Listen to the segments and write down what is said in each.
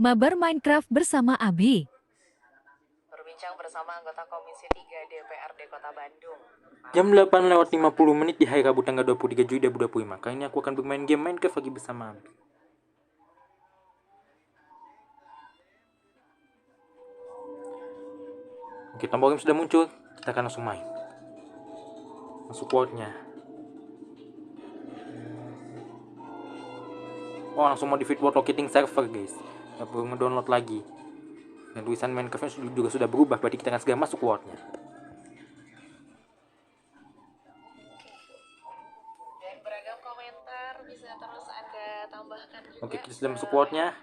Mabar Minecraft bersama Abi. Berbincang bersama anggota Komisi 3 DPRD Kota Bandung. Jam 8:50 di hari Rabu tanggal 23 Juli 2025. Kali ini aku akan bermain game Minecraft lagi bersama Abi. Oke, tombol game sudah muncul. Kita akan langsung main. Masuk wordnya. Oh, langsung modify word locating server, guys. Gak perlu ngedownload lagi. Dan tulisan Minecraftnya juga sudah berubah. Berarti kita akan segera masuk wordnya. Dan beragam komentar bisa terus Anda tambahkan juga. Oke, kita sudah masuk wordnya.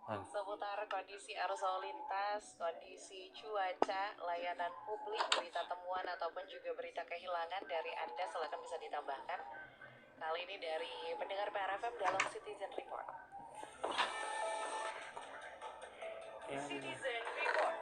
Seputar kondisi arus lalu lintas, kondisi cuaca, layanan publik, berita temuan ataupun juga berita kehilangan dari Anda silakan bisa ditambahkan. Kali ini dari pendengar PRFM dalam Citizen Report. Citizen Report.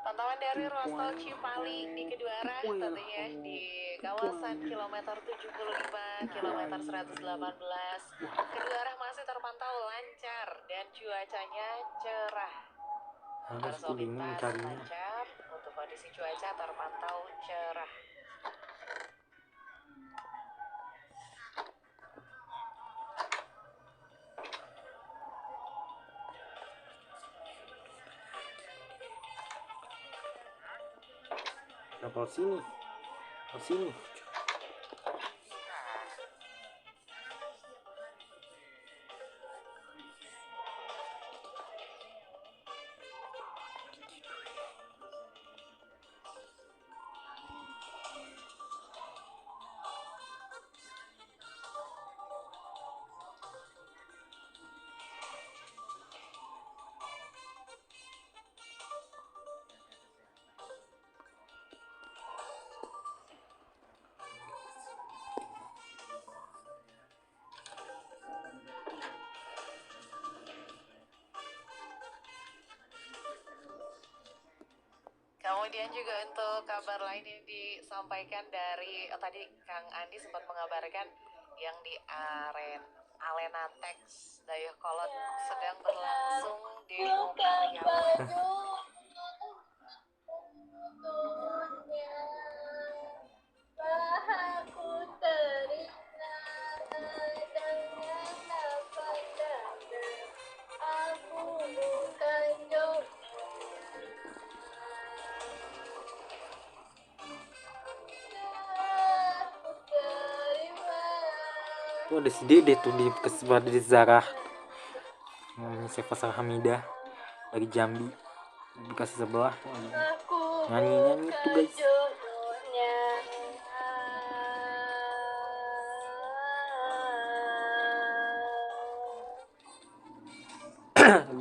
Pantauan dari ruas tol Cipali di kedua arah tentunya di kawasan kilometer 75, kilometer 118. Kedua arah masih terpantau lancar dan cuacanya cerah. Arus lalu lintas lancar, untuk kondisi cuaca terpantau cerah. Kenapa sini? Sini. Kemudian juga untuk kabar lain yang disampaikan dari tadi Kang Andi sempat mengabarkan yang di Arena Tex Dayakolot sedang berlangsung di Karyawan. Tuh ada si Dede tuh di kesempatan di Zarah. Sefa Hamidah dari Jambi. Dikasih sebelah tuh nyanyi tuh guys.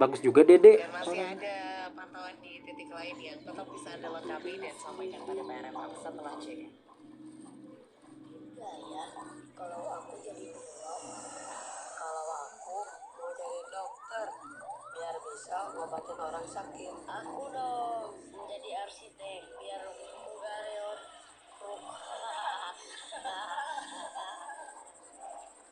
Bagus juga Dede. Dan masih ada pantauan di titik lain yang tetap bisa Anda lengkapi dan sampaikan pada PRFM setelah jeda. Ya, kalau aku jadi pilot, kalau aku mau jadi dokter, biar bisa ngobatin orang sakit. Aku dong menjadi arsitek, biar enggak reot.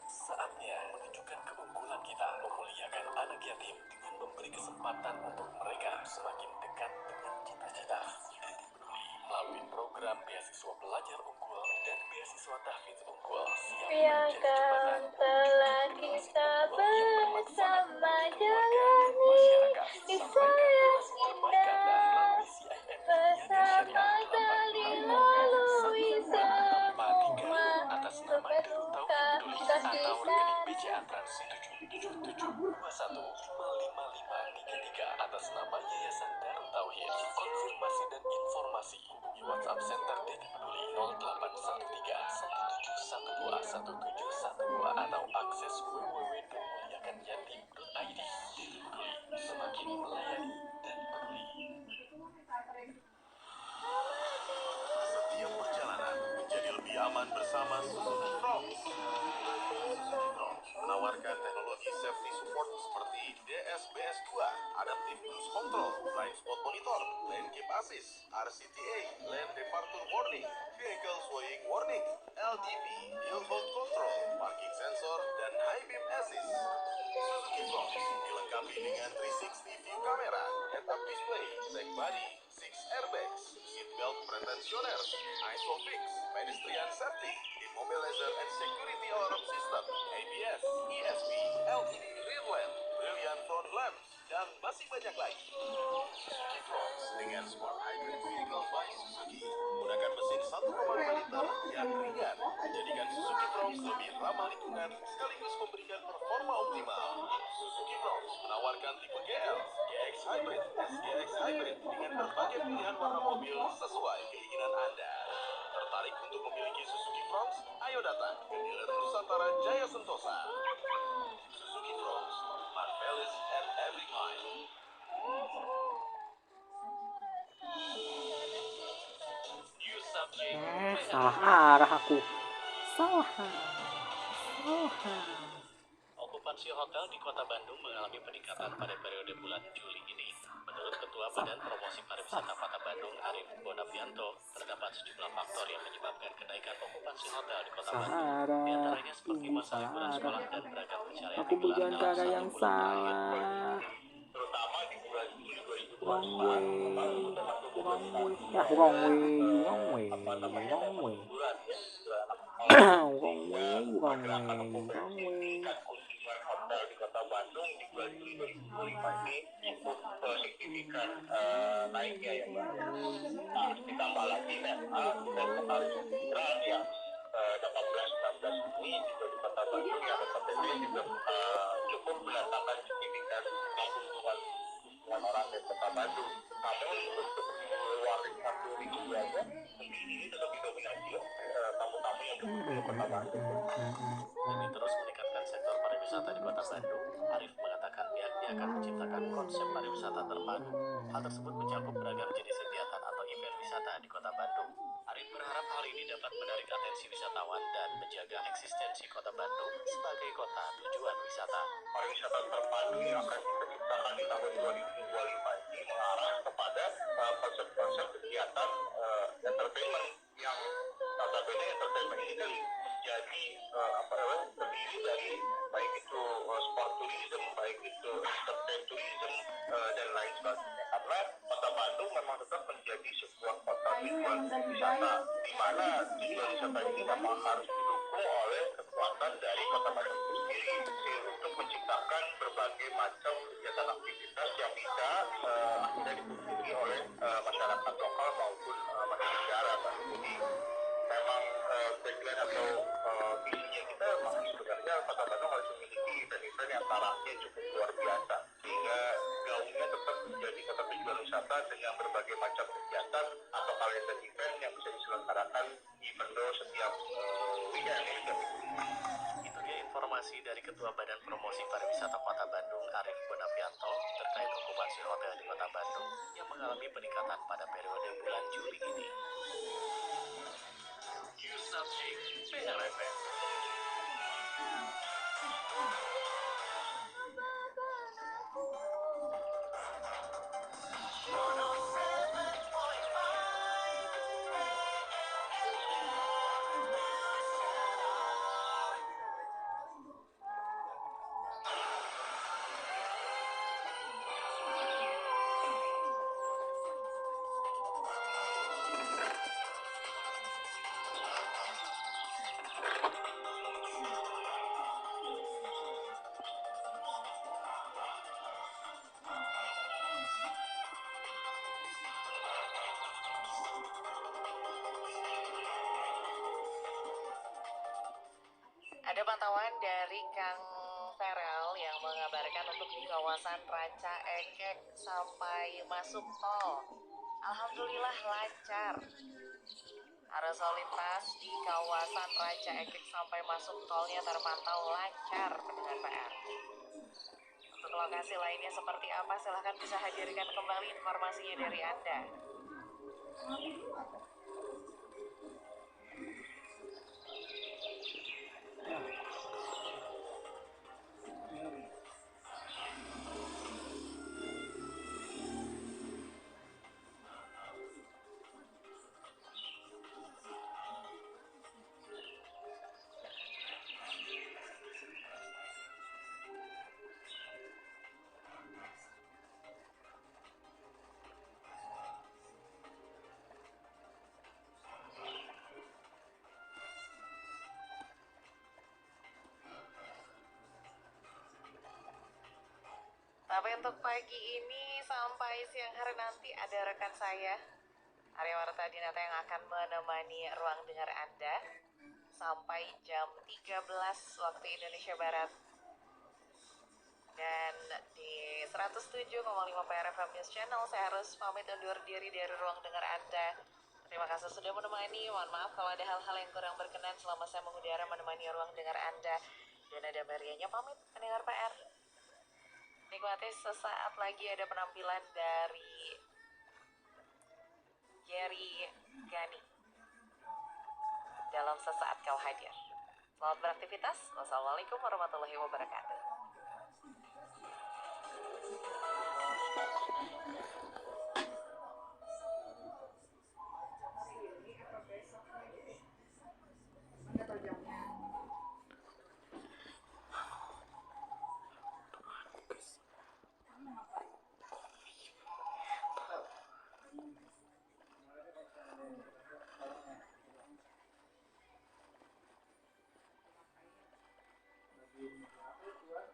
Saatnya menunjukkan keunggulan kita, memuliakan anak yatim dengan memberi kesempatan untuk mereka semakin dekat dengan cita-cita. Melalui program beasiswa pelajar unggul dan beasiswa tahfidz unggul siap menjadi jembatan telah kita bersama jalani di sayang indah bersama tali lalui semua luka kasih BCA Trans 7777215533 atas nama Yayasan Darut Tauhid. Konfirmasi dan informasi hubungi WhatsApp Center Dede Peduli 0813 1712 1712 atau akses www.muliakanyatim.id. Dede Peduli, semakin melayani dan peduli. Setiap perjalanan menjadi lebih aman bersama Suzuki Frogs. Suzuki Frogs menawarkan teknologi safety support seperti DSBS2, Adaptive Cruise Control, Blind Spot Monitor, Lane Keep Assist, RCTA, Lane Departure Warning, Vehicle Swaying Warning, LDP, Hill Hold Control, Parking Sensor, dan High Beam Assist. Suzuki Frogs dilengkapi dengan 360 view camera, head-up display, tech body, 6 airbags, seatbelt pretensioner, ISOFIX, pedestrian safety, immobilizer and security alarm system, ABS, ESP, LED rear lamp, brilliant front lamp, dan masih banyak lagi. Suzuki Frogs dengan Smart Hybrid Vehicle by Suzuki menggunakan mesin 1,5 liter yang ringan, menjadikan Suzuki Frogs lebih ramah lingkungan sekaligus memberikan performa optimal. Suzuki Frogs menawarkan tipe GL, GX Hybrid, SGX Hybrid dengan berbagai pilihan warna mobil sesuai keinginan Anda. Tertarik untuk memiliki Suzuki Frogs? Ayo datang ke dealer Nusantara Jaya Sentosa. Suzuki Frogs, marvelous at every mile. New subject. Salah arah aku. Salah. Okupansi hotel di Kota Bandung mengalami peningkatan pada periode bulan Juli ini. Menurut Ketua Badan Promosi Pariwisata Kota Bandung, Arif Bonapianto, terdapat sejumlah faktor yang menyebabkan kenaikan okupansi hotel di Kota Bandung. Di antaranya seperti masa liburan sekolah dan beragam pencarian Aku berjalan ke arah yang salah. Terutama di bulan Juli 2024. Wrong way. Kunjungan hotel di Kota Bandung di bulan Juli 2025 ini cukup signifikan naiknya ya. Harus ditambah lagi memang dan kembali liburan yang 18-19 ini juga di Kota Bandung yang notabene juga cukup mendatangkan signifikan kunjungan orang dari Kota Bandung. Namun untuk luar lingkungan aja ini tetap didominasi tamu-tamu yang berkunjung ke Kota Bandung. Demi terus meningkatkan sektor pariwisata di Kota Bandung, Arif mengatakan pihaknya akan menciptakan konsep pariwisata terpadu. Hal tersebut mencakup beragam jenis kegiatan atau event wisata di Kota Bandung. Arif berharap hal ini dapat menarik atensi wisatawan dan menjaga eksistensi Kota Bandung sebagai kota tujuan wisata. Pariwisata terpadu yang akan kita ciptakan di tahun 2025 ini mengarah kepada konsep-konsep kegiatan entertainment yang notabene entertainment ini kan menjadi terdiri dari baik itu sport tourism, baik itu entertain tourism dan lain sebagainya. Karena Kota Bandung memang tetap menjadi sebuah kota tujuan wisata, di mana tujuan wisata ini memang harus didukung oleh kekuatan dari Kota Bandung itu sendiri untuk menciptakan berbagai macam kegiatan aktivitas yang bisa akhirnya dikunjungi oleh masyarakat lokal maupun mancanegara. Jadi memang background atau visinya kita memang sebenarnya Kota Bandung harus memiliki event-event yang tarafnya cukup luar biasa sehingga gaungnya tetap menjadi kota tujuan wisata dengan berbagai macam kegiatan atau kalender event yang bisa diselenggarakan di Indo setiap weekend. Itu dia informasi dari Ketua Badan Promosi Pariwisata Kota Bandung, Arif Bonapianto, terkait okupansi hotel di Kota Bandung yang mengalami peningkatan pada periode bulan Juli ini. New subject, PRFM. Ada pantauan dari Kang Ferel yang mengabarkan untuk di kawasan Ranca Ekek sampai masuk tol. Alhamdulillah lancar. Arus lalu lintas di kawasan Ranca Ekek sampai masuk tolnya terpantau lancar, pendengar PR. Untuk lokasi lainnya seperti apa, silahkan bisa hadirkan kembali informasinya dari Anda. Tapi untuk pagi ini sampai siang hari nanti ada rekan saya, Arya Warta Dinata, yang akan menemani ruang dengar Anda sampai jam 13 waktu Indonesia Barat. Dan di 107,5 PR FM News Channel saya harus pamit undur diri dari ruang dengar Anda. Terima kasih sudah menemani. Mohon maaf kalau ada hal-hal yang kurang berkenan selama saya mengudara menemani ruang dengar Anda. Dan ada Marianya pamit, pendengar PR. Nikmati sesaat lagi ada penampilan dari Jerry Gani dalam Sesaat Kau Hadir. Selamat beraktivitas. Wassalamualaikum warahmatullahi wabarakatuh. Thank you.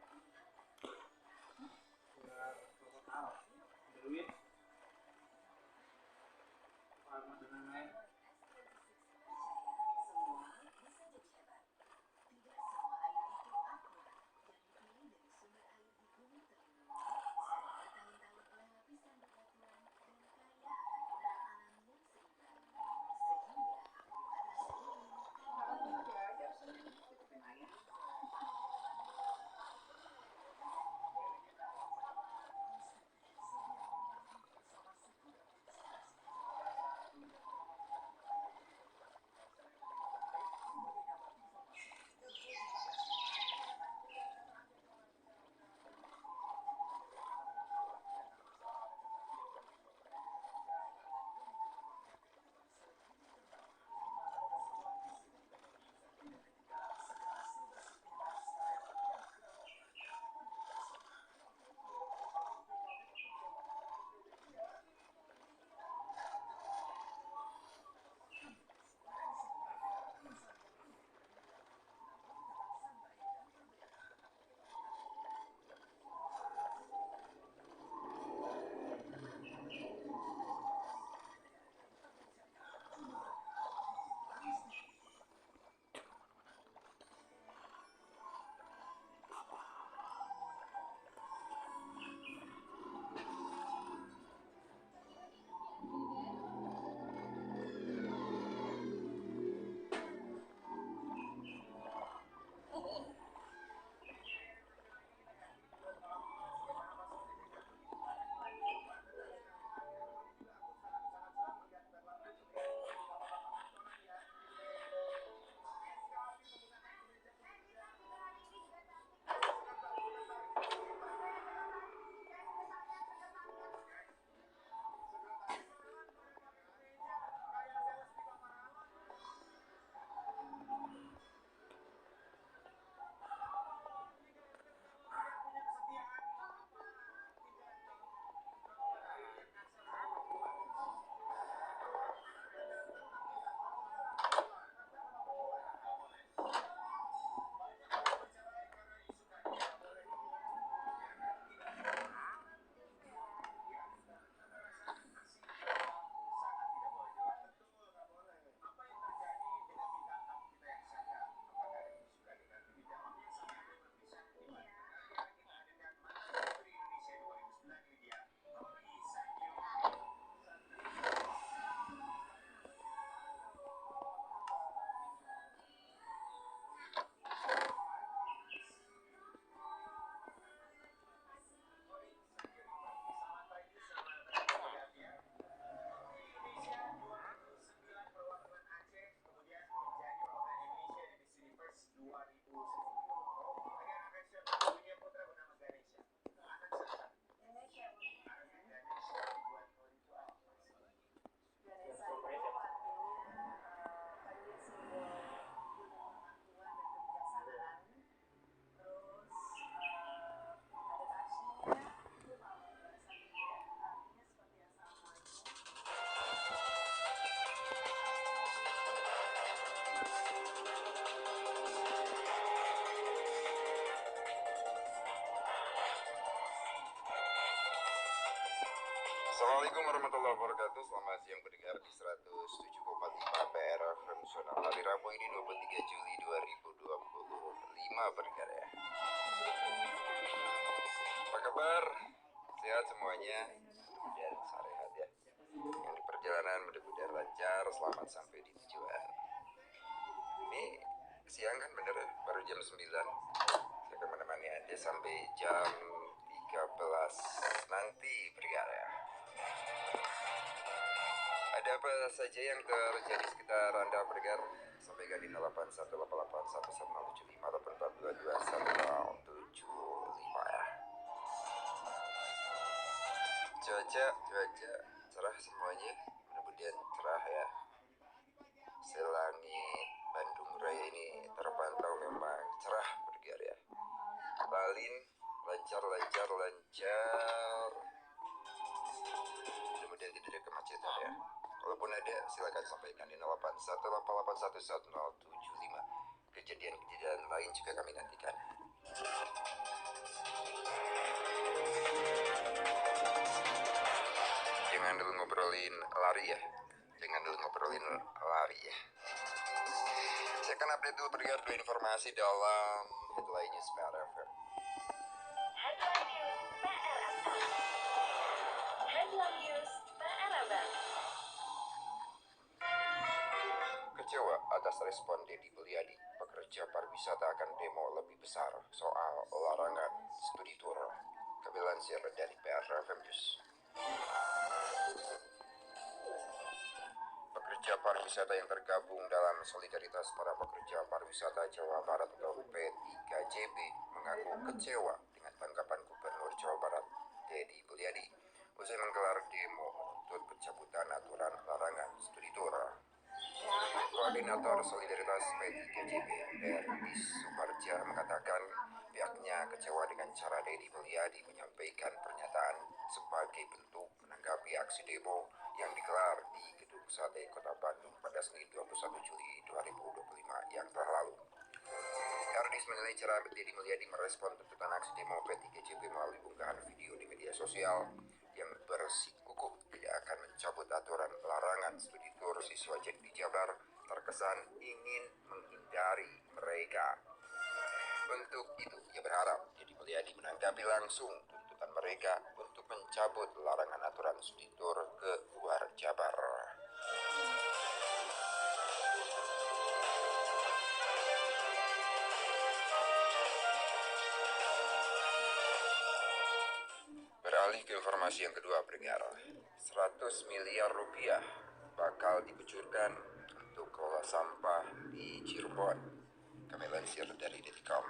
Assalamualaikum warahmatullahi wabarakatuh. Selamat siang pendengar di 107,5 PR Fungsional. Hari Rabu ini 23 Juli 2025 pendengar ya. Apa kabar? Sehat semuanya dan sehat ya. Yang di perjalanan mudah-mudahan lancar, selamat sampai di tujuan. Ini siang kan bener ya? Baru jam 9. Saya akan menemani Anda sampai jam 13 nanti pendengar ya. Ada apa saja yang terjadi sekitar Anda pendengar? Sampaikan di 0818881075 ataupun 422175 ya. Cuaca cerah semuanya, mudah-mudahan cerah ya. Selangit Bandung Raya ini terpantau memang cerah pendengar ya. Lalin lancar. Mudah-mudahan tidak ada kemacetan ya. Kalaupun ada, silakan sampaikan di 0818881075. Kejadian-kejadian lain juga kami nantikan. Jangan dulu ngobrolin lari ya. Saya akan update dulu pendengar dua informasi dalam Headline News PRFM. Kecewa atas respon Deddy Mulyadi, pekerja pariwisata akan demo lebih besar soal larangan studi tour. Kami lansir dari PRFM News. Pekerja pariwisata yang tergabung dalam Solidaritas Para Pekerja Pariwisata Jawa Barat atau P3JB mengaku kecewa dengan tanggapan Gubernur Jawa Barat Deddy Mulyadi usai menggelar demo menuntut pencabutan aturan larangan studi tour. Koordinator Solidaritas P3JB Erdi Suparja mengatakan pihaknya kecewa dengan cara Deddy Mulyadi menyampaikan pernyataan sebagai bentuk menanggapi aksi demo yang digelar di Gedung Sate Kota Bandung pada Senin 21 Juli 2025 yang telah lalu. Erdis menilai cara Deddy Mulyadi merespon tuntutan aksi demo P3JB melalui unggahan video di media sosial yang bersikukuh tidak akan mencabut aturan larangan studi tour siswa di Jabar terkesan ingin menghindari mereka. Untuk itu, ia berharap Deddy Mulyadi menanggapi langsung tuntutan mereka untuk mencabut larangan aturan studi tour ke luar Jabar. Beralih ke informasi yang kedua pendengar, 100 miliar rupiah bakal dikucurkan untuk kelola sampah di Cirebon. Kami lansir dari Detikam.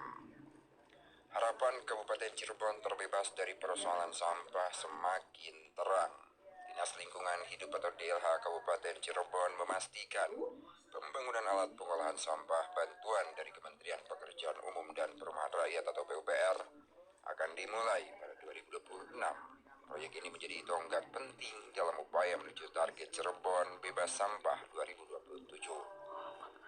Harapan Kabupaten Cirebon terbebas dari persoalan sampah semakin terang. Dinas Lingkungan Hidup atau DLH Kabupaten Cirebon memastikan pembangunan alat pengolahan sampah bantuan dari Kementerian Pekerjaan Umum dan Perumahan Rakyat atau PUPR akan dimulai pada 2026. Proyek ini menjadi tonggak penting dalam upaya menuju target Cirebon bebas sampah 2027.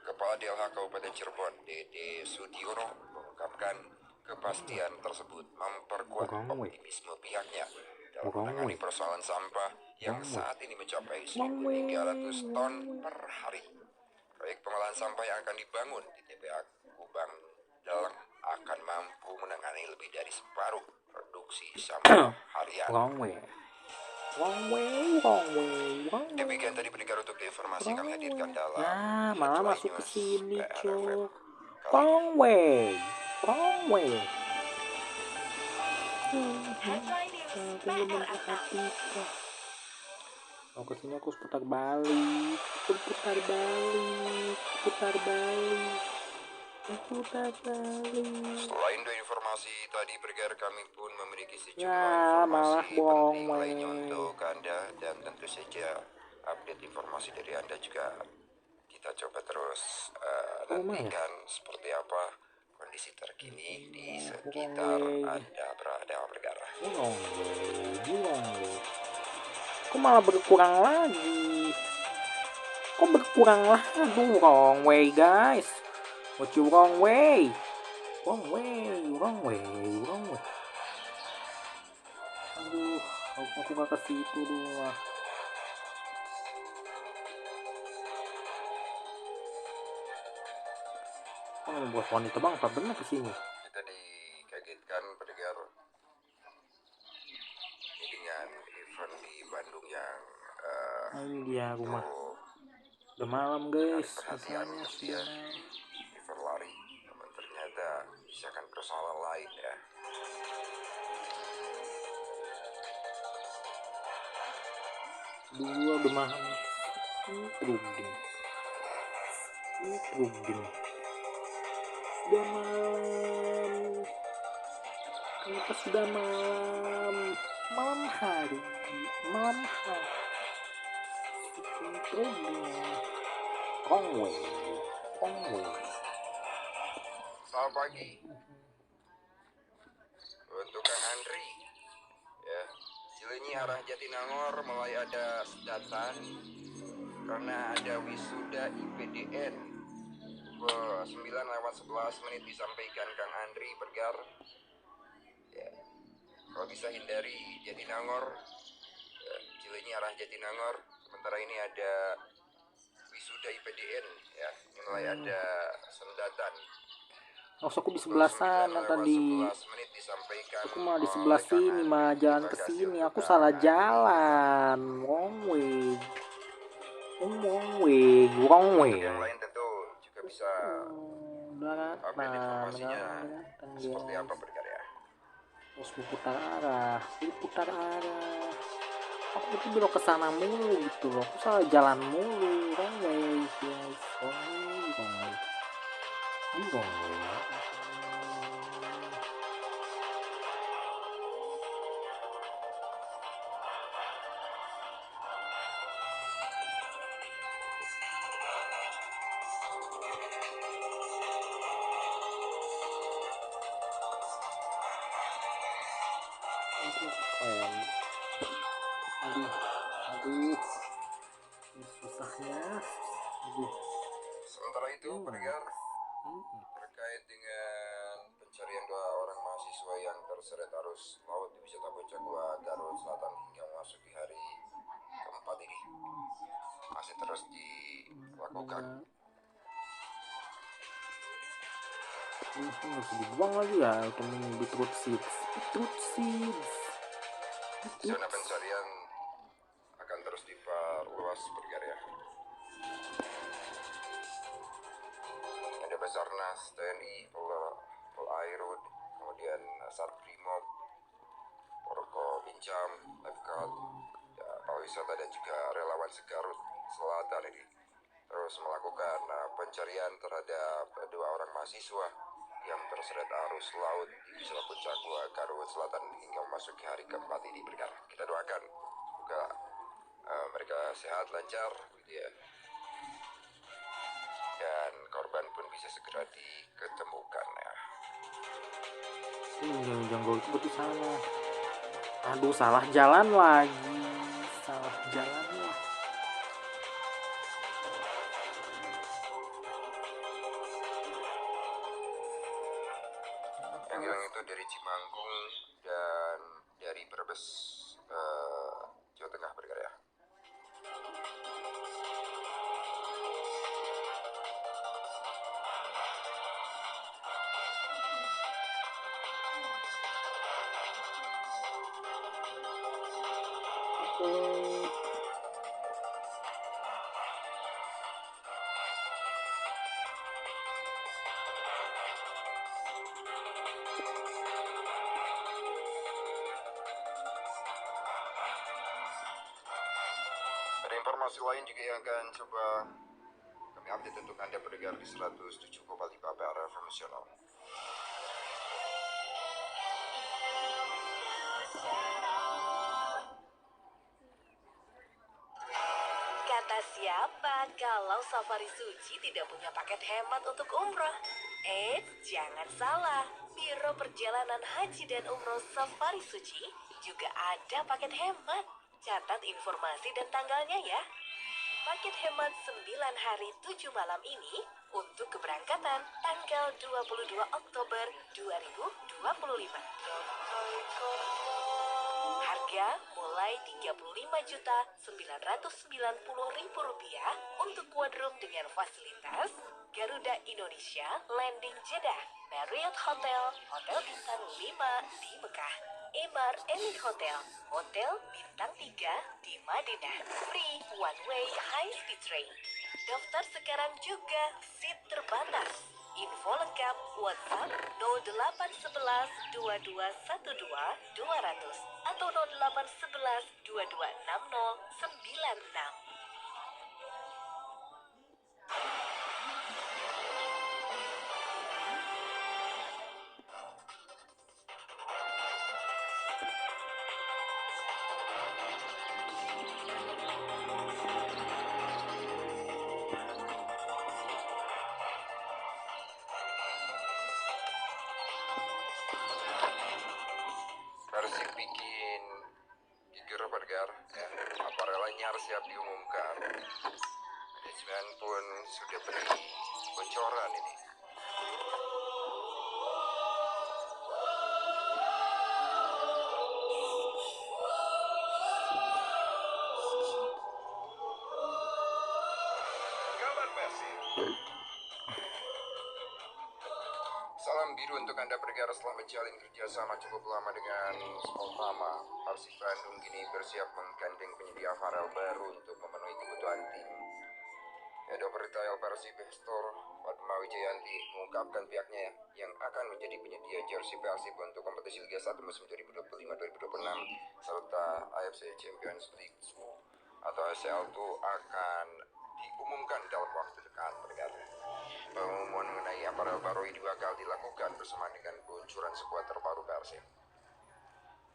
Kepala DLH Kabupaten Cirebon, Dede Sudiono, mengungkapkan kepastian tersebut memperkuat optimisme pihaknya dalam menangani persoalan sampah yang saat ini mencapai 1.300 ton per hari. Proyek pengolahan sampah yang akan dibangun di TPA Kubang Dalang akan mampu menangani lebih dari separuh produksi sampah harian. Demikian tadi pendengar untuk informasi kami hadirkan dalam malah masuk ke sini, Cok. Mau kesini aku harus putar balik. Selain dua informasi tadi pendengar, kami pun memiliki sejumlah malah informasi bohong, penting lainnya untuk Anda, dan tentu saja update informasi dari Anda juga kita coba terus nantikan seperti apa kondisi terkini di sekitar Anda berada pendengar. Kok malah berkurang lagi? Aduh, wrong way guys. What you wrong way? Wrong way. Aduh. Aku nggak ke situ doang. Oh, bos wanita bang, apa benar ke sini? Kita dikagetkan pendengar dengan event di Bandung yang Nah, ini dia rumah. tuh Udah malam menarik guys, perhatian rasanya untuk sudah dia. malam. Event lari, namun ternyata misalkan persoalan lain ya. Dua udah malam. Truding. Truding. Sudah malam. Kenapa sudah malam? Malam hari. Malam hari. Truding. Kongwe. Kongwe. Selamat pagi untuk Kang Andri ya. Cileunyi arah Jatinangor mulai ada sedatan karena ada wisuda IPDN pukul 9:11 disampaikan Kang Andri Bergar ya. Kalau bisa hindari Jatinangor ya, Cileunyi arah Jatinangor. Sementara ini ada wisuda IPDN ya, ini mulai ada sendatan. Aku di sebelah sana tadi. Aku mah di sebelah sini mah, jalan ke sini. Aku salah jalan. Wrong way. Wrong way. Wrong way. Yang lain tentu juga bisa update informasinya seperti apa berkarya. Terus putar arah. Putar arah. Aku itu belok ke sana mulu gitu loh. Aku salah jalan mulu. Wrong way, guys. Wrong way. Wrong way. Wrong way. Aduh, ini susahnya. Aduh. Sementara itu pendengar terkait dengan pencarian dua orang mahasiswa yang terseret arus laut di wisata Puncak Gua Garut Selatan hingga memasuki hari keempat ini masih terus dilakukan. Ini harus dibuang lagi ya, temen beetroot seeds. Beetroot seeds. Zona pencarian akan terus diperluas berkarya. Ada Basarnas, TNI, Polairut, kemudian Satbrimob, Porko Bincam, Lifeguard, ya, pariwisata dan juga relawan segarut Selatan ini terus melakukan pencarian terhadap dua orang mahasiswa yang terseret arus laut di wisata Puncak Gua Garut Selatan hingga memasuki hari keempat ini berkara. Kita doakan semoga mereka sehat lancar gitu ya, dan korban pun bisa segera diketemukan ya. Ini jangkau itu di sana. Aduh, salah jalan lagi. Salah jalan lah. Yang hilang itu dari Cimanggung dan dari Brebes, Jawa Tengah berkarya. Ada informasi lain juga yang akan coba kami update untuk Anda pendengar di 107,5 PRF Nasional. Kata siapa kalau Safari Suci tidak punya paket hemat untuk umroh? Jangan salah. Biro Perjalanan Haji dan Umroh Safari Suci juga ada paket hemat. Catat informasi dan tanggalnya ya. Paket hemat 9 hari 7 malam ini untuk keberangkatan tanggal 22 Oktober 2025. Harga mulai Rp35.990.000 untuk wardrobe dengan fasilitas Garuda Indonesia Landing Jeddah, Marriott Hotel, Hotel Bintang 5 di Mekah, Emaar Elite Hotel, Hotel Bintang 3 di Madinah, free one way high speed train. Daftar sekarang juga, seat terbatas. Info lengkap WhatsApp 0811 2212 200 atau 0811 2260 96. Persib bikin geger Bergar ya. Aparel anyar siap diumumkan. Manajemen pun sudah beri bocoran ini. Kabar Persib. Salam biru untuk Anda Bergar setelah menjalin kerjasama cukup lama dengan Sportama. Persib Bandung kini bersiap menggandeng penyedia aparel baru untuk memenuhi kebutuhan tim. Head of Retail Persib Store Padma Wijayanti mengungkapkan pihaknya yang akan menjadi penyedia jersey Persib untuk kompetisi Liga 1 musim 2025-2026 serta AFC Champions League atau ACL itu akan diumumkan dalam waktu dekat. Pengumuman mengenai aparel baru ini bakal dilakukan bersama dengan peluncuran skuad terbaru Persib.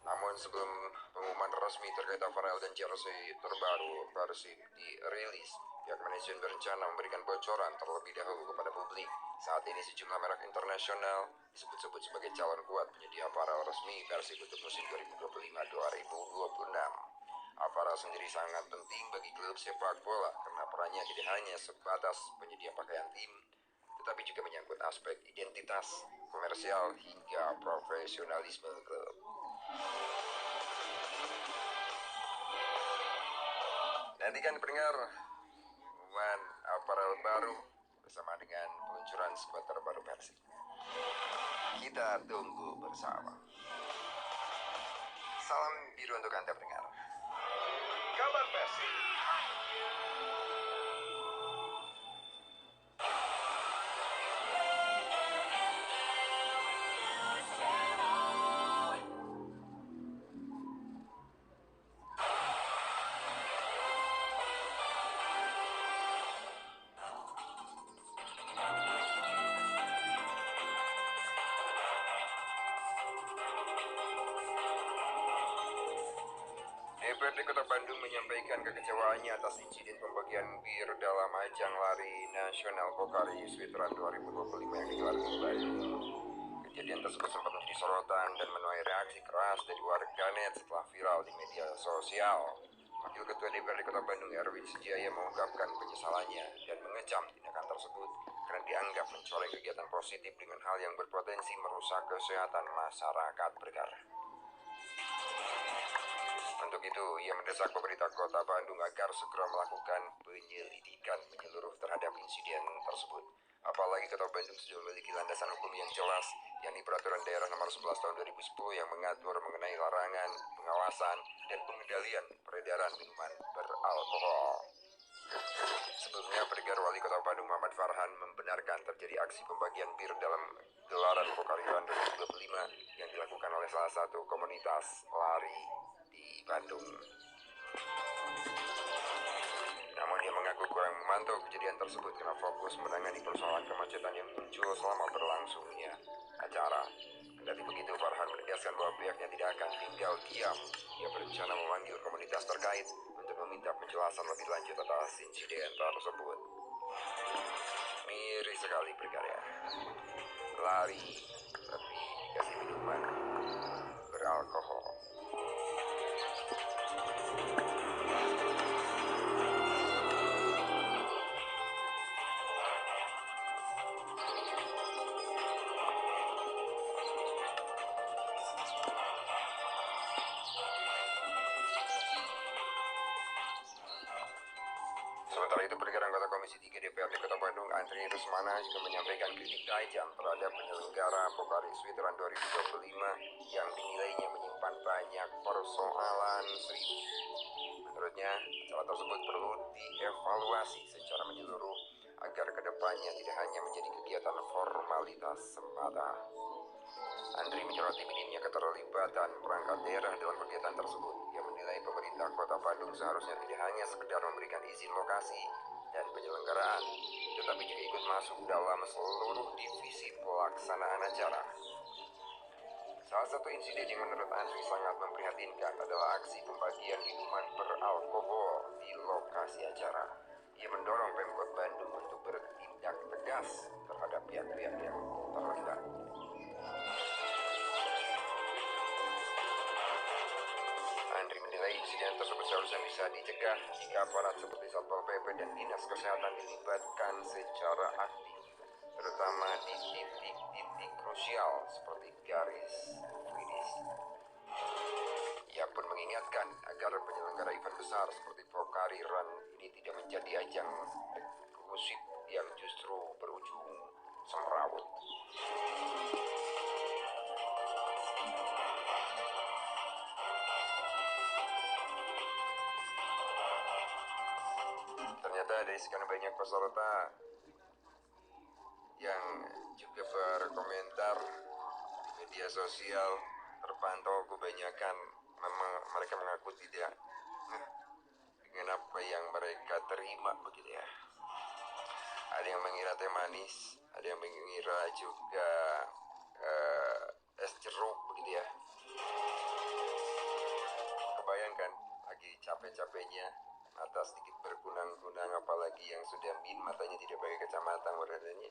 Namun sebelum pengumuman resmi terkait aparel dan jersey terbaru Persib dirilis, pihak manajemen berencana memberikan bocoran terlebih dahulu kepada publik. Saat ini sejumlah merek internasional disebut-sebut sebagai calon kuat penyedia aparel resmi Persib untuk musim 2025-2026. Aparel sendiri sangat penting bagi klub sepak bola karena perannya tidak hanya sebatas penyedia pakaian tim, tetapi juga menyangkut aspek identitas, komersial, hingga profesionalisme klub. Nantikan pendengar pengumuman aparel baru bersama dengan peluncuran skuad terbaru Persib. Kita tunggu bersama. Salam biru untuk Anda pendengar. Kabar Persib. DPRD Kota Bandung menyampaikan kekecewaannya atas insiden pembagian bir dalam ajang lari nasional Pokari Sweateran 2025 yang digelar di Bandung. Kejadian tersebut sempat menjadi sorotan dan menuai reaksi keras dari warganet setelah viral di media sosial. Wakil Ketua DPRD Kota Bandung Erwin Sejaya mengungkapkan penyesalannya dan mengecam tindakan tersebut karena dianggap mencoreng kegiatan positif dengan hal yang berpotensi merusak kesehatan masyarakat Bergar. Untuk itu, ia mendesak pemerintah Kota Bandung agar segera melakukan penyelidikan menyeluruh terhadap insiden tersebut. Apalagi Kota Bandung sudah memiliki landasan hukum yang jelas, yakni Peraturan Daerah Nomor 11 Tahun 2010 yang mengatur mengenai larangan, pengawasan, dan pengendalian peredaran minuman beralkohol. Sebelumnya, Bergar Wali Kota Bandung Muhammad Farhan membenarkan terjadi aksi pembagian bir dalam gelaran Pokariwan 2025 yang dilakukan oleh salah satu komunitas lari di Bandung. Namun ia mengaku kurang memantau kejadian tersebut karena fokus menangani persoalan kemacetan yang muncul selama berlangsungnya acara. Kendati begitu, Farhan menegaskan bahwa pihaknya tidak akan tinggal diam. Ia berencana memanggil komunitas terkait untuk meminta penjelasan lebih lanjut atas insiden tersebut. Miris sekali berkarya. Lari tapi dikasih minuman beralkohol. Sementara itu, pergerakan Kota Komisi 3 DPRD Kota Bandung, Andri Rusmana juga menyampaikan kritik tajam terhadap penyelenggara Pokari Sweetran 2025 yang dinilainya menyimpan banyak persoalan serius. Menurutnya, acara tersebut perlu dievaluasi secara menyeluruh agar kedepannya tidak hanya menjadi kegiatan formalitas semata. Andri menyoroti minimnya keterlibatan perangkat daerah dalam kegiatan tersebut. Ia menilai pemerintah Kota Bandung seharusnya tidak hanya sekedar memberikan izin lokasi dan penyelenggaraan, tetapi juga ikut masuk dalam seluruh divisi pelaksanaan acara. Salah satu insiden yang menurut Andri sangat memprihatinkan adalah aksi pembagian minuman beralkohol di lokasi acara. Ia mendorong Pemkot Bandung untuk bertindak tegas terhadap pihak-pihak yang terlibat. Andri menilai insiden tersebut seharusnya bisa dicegah jika aparat seperti Satpol PP dan Dinas Kesehatan dilibatkan secara aktif, terutama di titik-titik krusial seperti garis finish. Ia pun mengingatkan agar penyelenggara event besar seperti Pokari Run ini tidak menjadi ajang gosip yang justru berujung semrawut. Ternyata dari sekian banyak peserta yang juga berkomentar di media sosial, terpantau kebanyakan mereka mengaku tidak dengan apa yang mereka terima begitu ya. Ada yang mengira teh manis, ada yang mengira juga es jeruk begitu ya. Kebayangkan lagi capek-capeknya, mata sedikit berkunang-kunang, apalagi yang sudah matanya tidak pakai kacamata warnanya,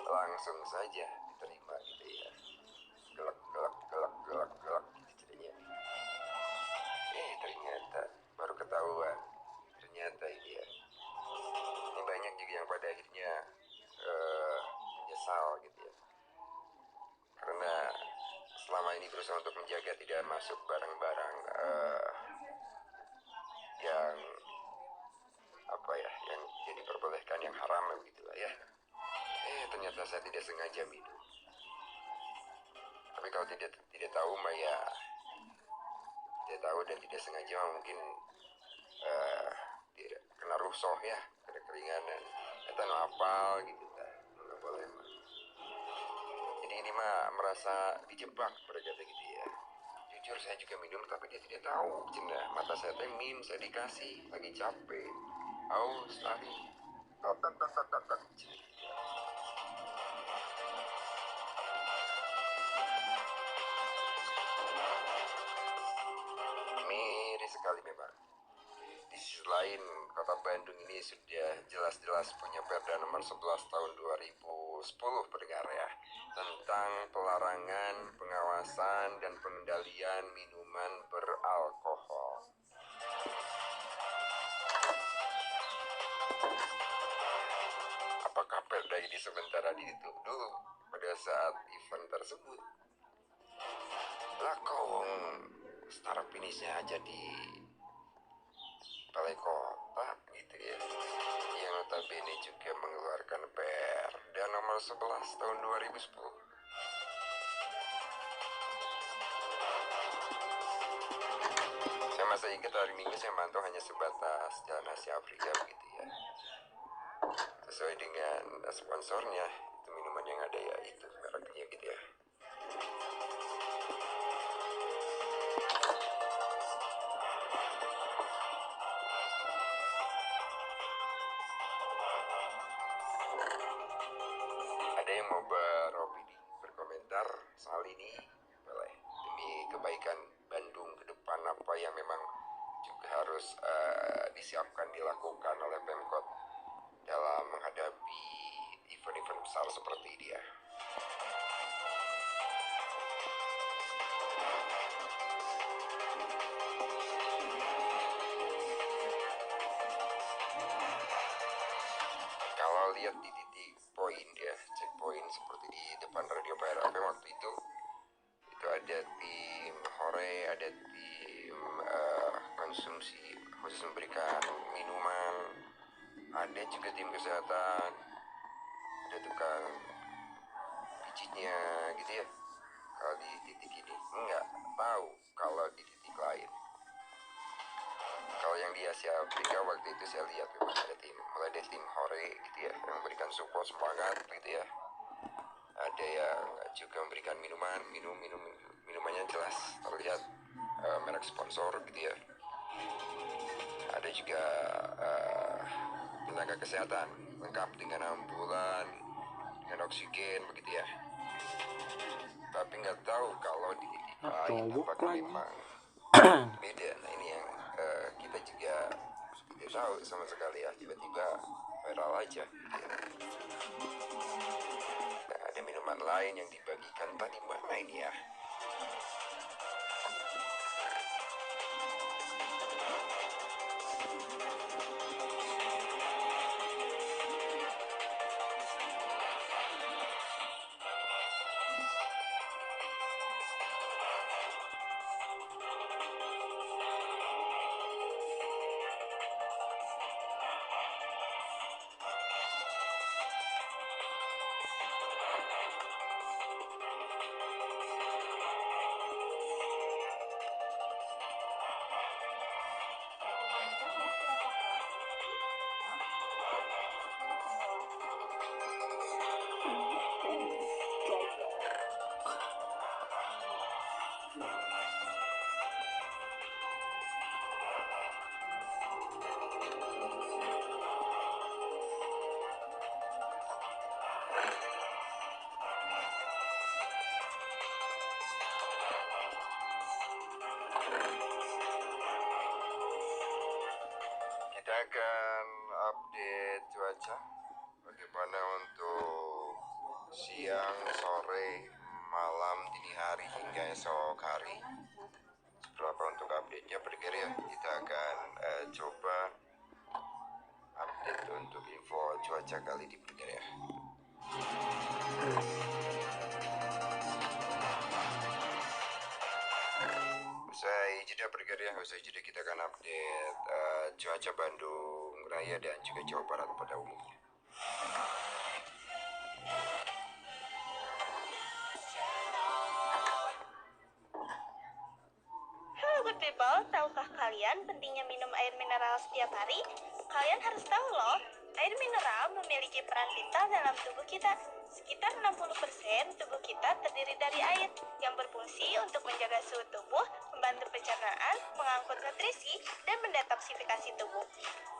langsung saja diterima gitu ya. Gelak gitu jadinya. Ternyata baru ketahuan, ternyata ini ya. Ini banyak juga yang pada akhirnya menyesal gitu ya, karena selama ini berusaha untuk menjaga tidak masuk barang-barang yang yang jadi diperbolehkan, yang haram begitulah ya. Ternyata saya tidak sengaja minum. Tapi kalau tidak tahu mah ya tidak tahu dan tidak sengaja mungkin tidak kena rusuh ya, kena keringanan, atau apal gitu kan, nggak boleh mah. Jadi ini mah merasa dijebak berkata gitu ya. Jujur saya juga minum tapi dia tidak tahu, cina mata saya teh saya dikasih lagi capek, haus lari, miris sekali memang. Di sisi lain, Kota Bandung ini sudah jelas-jelas punya Perda nomor 11 tahun 2010 pendengar ya, tentang pelarangan, pengawasan, dan pengendalian minuman beralkohol. Apakah Perda ini sementara ditutup dulu pada saat event tersebut? Lah kong start finishnya aja di Balai Kota gitu ya, yang notabene juga mengeluarkan Perda nomor 11 tahun 2010. Saya masih ingat hari Minggu saya mantau hanya sebatas Jalan Asia Afrika begitu ya. Sesuai dengan sponsornya, itu minuman yang ada ya itu mereknya gitu ya. Ada yang mau beropini, berkomentar soal ini, boleh. Demi kebaikan Bandung ke depan, apa yang memang juga harus disiapkan, dilakukan oleh Pemkot dalam menghadapi event-event besar seperti ini ya. Kalau lihat di titik poin ya, checkpoint seperti di depan Radio PRP waktu itu ada tim hore, ada tim konsumsi khusus memberikan minuman, Ada juga tim kesehatan, ada tukang pijitnya gitu ya. Kalau di titik ini nggak tahu kalau di titik lain. Kalau yang di Asia Afrika waktu itu saya lihat memang ada tim, mulai dari tim Hore gitu ya, yang memberikan support semangat gitu ya. Ada yang juga memberikan minumannya jelas terlihat merek sponsor gitu ya. Ada juga tenaga kesehatan lengkap dengan ambulan, dengan oksigen begitu ya. Tapi nggak tahu kalau di titik lain apakah memang beda. Nah ini yang kita juga tidak tahu sama sekali ya, tiba-tiba viral aja gitu ya. Nah, ada minuman lain yang dibagikan tadi mana ini ya. Kita akan update cuaca bagaimana untuk siang, sore, malam, dini hari hingga esok hari. Seberapa untuk update-nya bergerak ya. Kita akan coba update untuk info cuaca kali di bergerak ya. Usai jeda bergerak ya, usai jeda kita akan update cuaca Bandung Raya dan juga Jawa Barat pada umumnya. Halo good people, tahukah kalian pentingnya minum air mineral setiap hari? Kalian harus tahu loh, air mineral memiliki peran vital dalam tubuh kita. Sekitar 60% tubuh kita terdiri dari air yang berfungsi untuk menjaga suhu tubuh, membantu pencernaan, mengangkut nutrisi, dan mendetoksifikasi tubuh.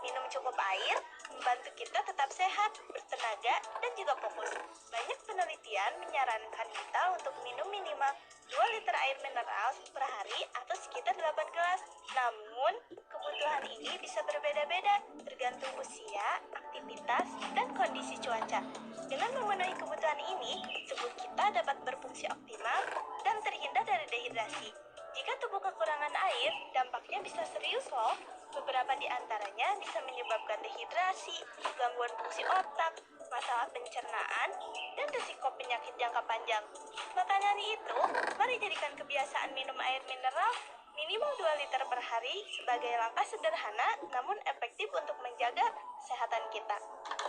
Minum cukup air membantu kita tetap sehat, bertenaga, dan juga fokus. Banyak penelitian menyarankan kita untuk minum minimal 2 liter air mineral per hari atau sekitar 8 gelas. Namun, kebutuhan ini bisa berbeda-beda tergantung usia, aktivitas, dan kondisi cuaca. Dengan memenuhi kebutuhan ini, tubuh kita dapat berfungsi optimal dan terhindar dari dehidrasi. Jika tubuh kekurangan air, dampaknya bisa serius loh. Beberapa di antaranya bisa menyebabkan dehidrasi, gangguan fungsi otak, masalah pencernaan, dan risiko penyakit jangka panjang. Maka dari itu, mari jadikan kebiasaan minum air mineral minimal 2 liter per hari sebagai langkah sederhana namun efektif untuk menjaga kesehatan kita.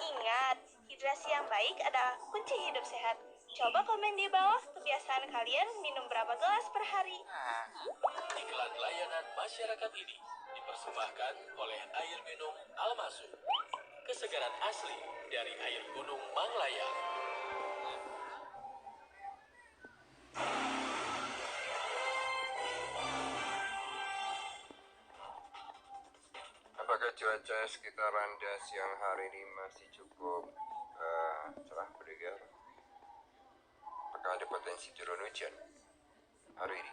Ingat, hidrasi yang baik adalah kunci hidup sehat. Coba komen di bawah kebiasaan kalian minum berapa gelas per hari. Iklan layanan masyarakat ini dipersembahkan oleh air minum Almasu. Kesegaran asli dari air gunung Manglayang. Apakah cuaca sekitar Anda siang hari ini masih cukup cerah berdegar? Apakah ada potensi turun hujan hari ini?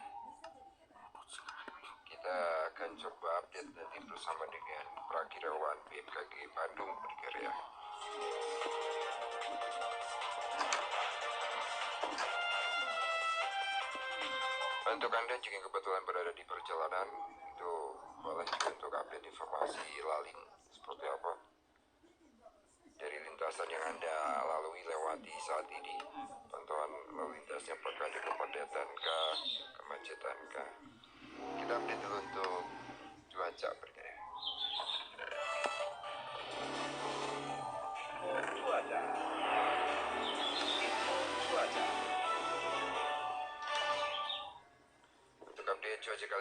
Kita akan coba update nanti bersama dengan Prakirawan BMKG Bandung bergerak ya. Untuk Anda jika kebetulan berada di perjalanan, itu boleh juga untuk update informasi laling seperti apa dari lintasan yang Anda lalui lewati saat ini. Pantauan lalu lintasnya apakah ada kepadatan kah, kemacetan kah. Kita update dulu untuk cuaca bergerak.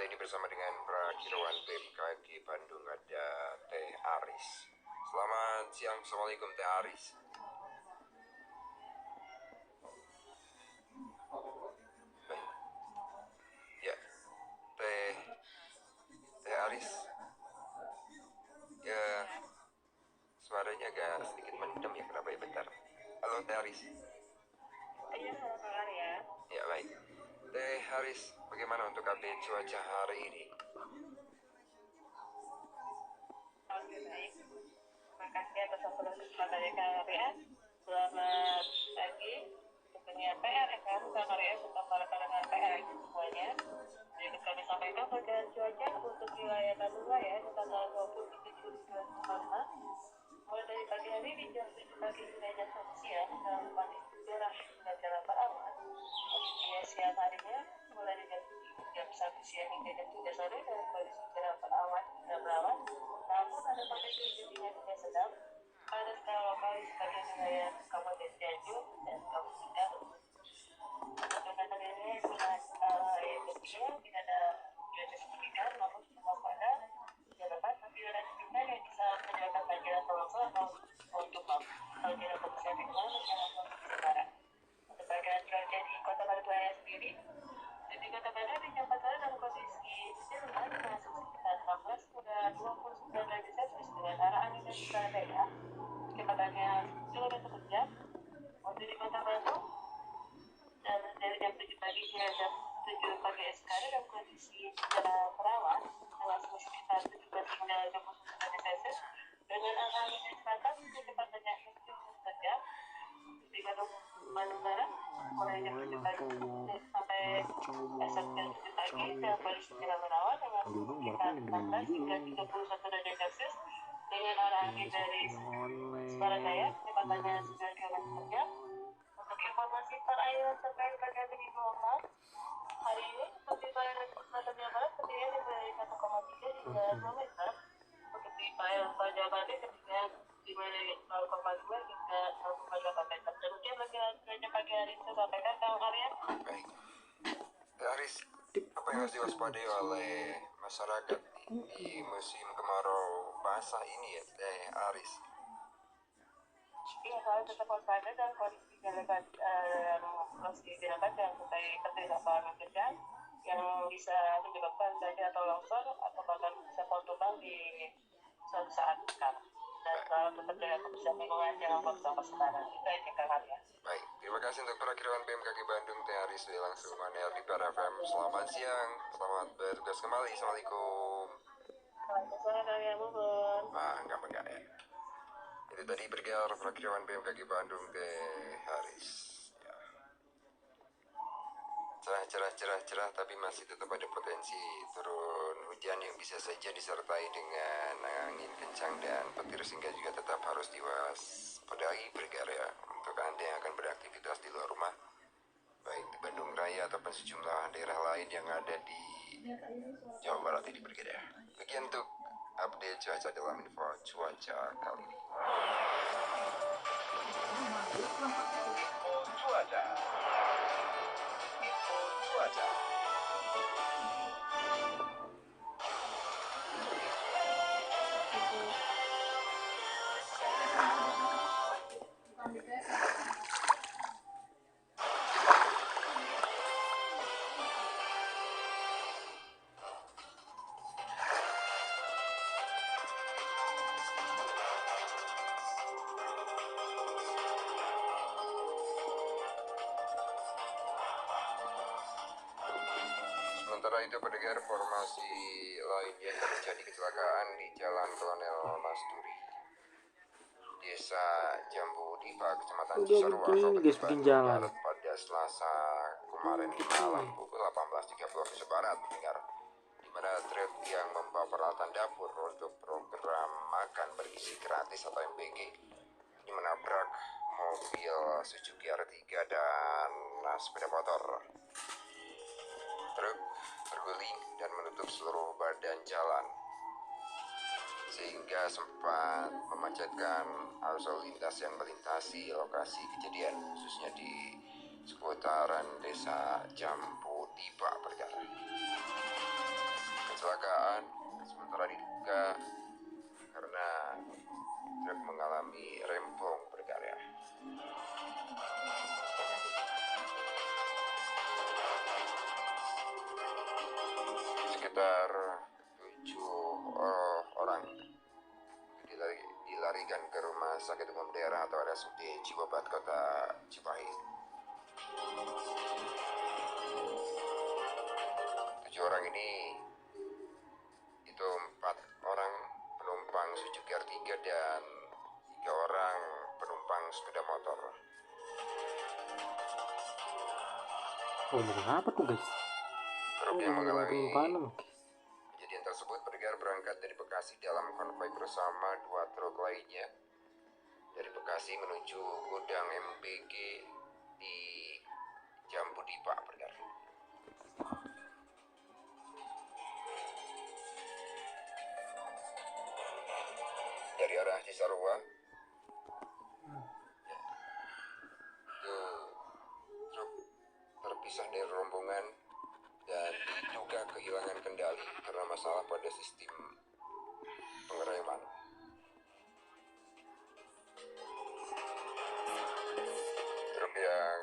kali ini bersama dengan Prakirawan BMKG Bandung ada Teh Aris. Selamat siang, Assalamualaikum Teh Aris. Baik. Ya, Teh Aris. Ya, suaranya agak sedikit mendem ya, kenapa ya, bentar. Halo Teh Aris. Iya, salah ya. Ya baik. Teh Haris, bagaimana untuk update cuaca hari ini? Oke, baik. Terima kasih atas waktu kesempatannya Kak Maria. Selamat pagi. Untuk penyiar PR, FM, Kak Maria, serta para pendengar PR semuanya. Jadi kami sampaikan perkiraan cuaca untuk wilayah Madura ya, di tanggal 27 Juli 2025. Mulai dari pagi hari di jam 7 pagi hingga jam 1 siang dalam kondisi cerah hingga cerah berawan. Di siang harinya mulai dari jam 1 siang hingga jam 3 sore dalam kondisi cerah berawan hingga berawan. Namun ada potensi hujan hingga sedang pada skala lokal di sebagian wilayah Kabupaten Cianjur dan Kabupaten Garut. Untuk kali ini sudah yang kecil tidak ada cuaca signifikan namun cukup pada terdapat akibat signifikan yang bisa menyebabkan banjir atau longsor atau untuk kalau tidak fokusnya di mana jangan fokus sekarang. Untuk perkiraan cuaca di Kota Batu sendiri, di Kota Batu di jam 4 sore dalam kondisi cerah masuk sekitar 16 hingga 29 derajat Celcius dengan arah angin dari barat kecepatannya kilometer per jam. Waktu di Kota Batu dan dari jam 7 pagi hingga jam 7 pagi sekarang dalam kondisi cerah berawan dengan suhu sekitar 17 hingga 29 derajat Celcius dengan arah angin dari selatan kecepatannya 10 km per jam. Di Bandung Barat mulai jam 7 pagi sampai esok jam 7 pagi dalam kondisi cerah berawan dengan suhu sekitar 16 hingga 31 derajat Celcius dengan arah angin dari barat daya kecepatannya 9 km per jam. Untuk informasi perairan terkait berkaitan di gelombang hari ini untuk di perairan selatan Jawa Barat ketinggian dimulai 1,3 hingga 2 meter. Untuk di perairan Jawa Barat ketinggian dimulai 0,2 hingga 0,8 meter. Demikian perkiraan cuaca pagi hari ini saya sampaikan Kang Arya. Baik. Teh Aris, apa yang harus diwaspadai oleh masyarakat di musim kemarau basah ini ya Teh Aris? Iya, harus tetap waspada dan kondisi jalan yang masih digunakan dan sampai ketidakpahaman kerjaan yang bisa menyebabkan banjir atau longsor atau bahkan bisa pohon tumbang di suatu saat sekarang. Dan selalu tetap jaga kebersihan lingkungan, jangan buang sampah sembarangan. Itu aja Kang ya. Baik, terima kasih untuk Prakirawan BMKG Bandung Teh Aris sudah langsung on-air di PRFM. Selamat siang, selamat bertugas kembali. Assalamualaikum. Selamat sore Kang ya, mohon. Enggak ya. Itu tadi bergelar Prakirawan BMKG Bandung Teh Haris. Ya. Cerah, tapi masih tetap ada potensi turun hujan yang bisa saja disertai dengan angin kencang dan petir sehingga juga tetap harus diwaspadai bergelar ya untuk Anda yang akan beraktivitas di luar rumah, baik di Bandung Raya ataupun sejumlah daerah lain yang ada di Jawa Barat ini bergelar. Bagian untuk update cuaca dalam info cuaca kali ini. Cuaca. Sementara itu pendengar informasi lainnya terjadi kecelakaan di Jalan Kolonel Masturi, Desa Jambu Dipa, Kecamatan Cisarua, Kabupaten Garut pada Selasa kemarin malam pukul 18.30 Indonesia Barat, pendengar, di mana truk yang membawa peralatan dapur untuk program makan bergizi gratis atau MBG ini menabrak mobil Suzuki R3 dan sepeda motor. Truk terguling dan menutup seluruh badan jalan sehingga sempat memacetkan arus lalu lintas yang melintasi lokasi kejadian, khususnya di seputaran Desa Jambu Dipa, bergerak. kecelakaan sementara diduga karena truk mengalami rempong berkarya. Sekitar 7 orang dilarikan ke Rumah Sakit Umum Daerah atau RSUD Cibobat Kota Cimahi. 7 orang ini itu 4 orang penumpang Suzuki R3 dan 3 orang penumpang sepeda motor. Oh, apa tuh guys? Truk yang mengalami Panem. kejadian tersebut berangkat dari Bekasi dalam konvoi bersama 2 truk lainnya dari Bekasi menuju gudang MBG di Jambu Dipa. Dari arah Cisarua, itu truk terpisah dari rombongan dan diduga kehilangan kendali karena masalah pada sistem pengereman. Truk yang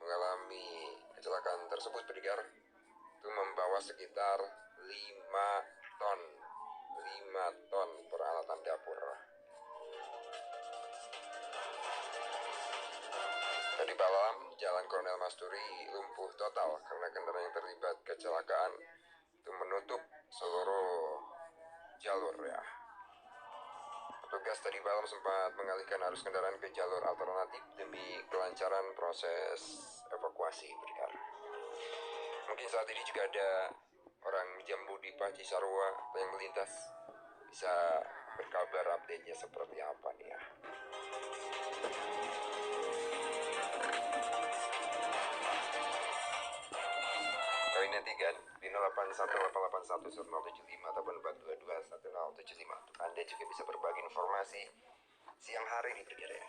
mengalami kecelakaan tersebut itu membawa sekitar 5 ton peralatan dapur. Tadi malam Jalan Kolonel Masturi lumpuh total karena kendaraan yang terlibat kecelakaan itu menutup seluruh jalur ya. Petugas tadi malam sempat mengalihkan arus kendaraan ke jalur alternatif demi kelancaran proses evakuasi. Mungkin saat ini juga ada orang Jambu Dipa Cisarua yang melintas, bisa berkabar update-nya seperti apa nih ya. Kami nantikan di 0818811075 ataupun 4221075 untuk Anda juga bisa berbagi informasi siang hari di Brigade.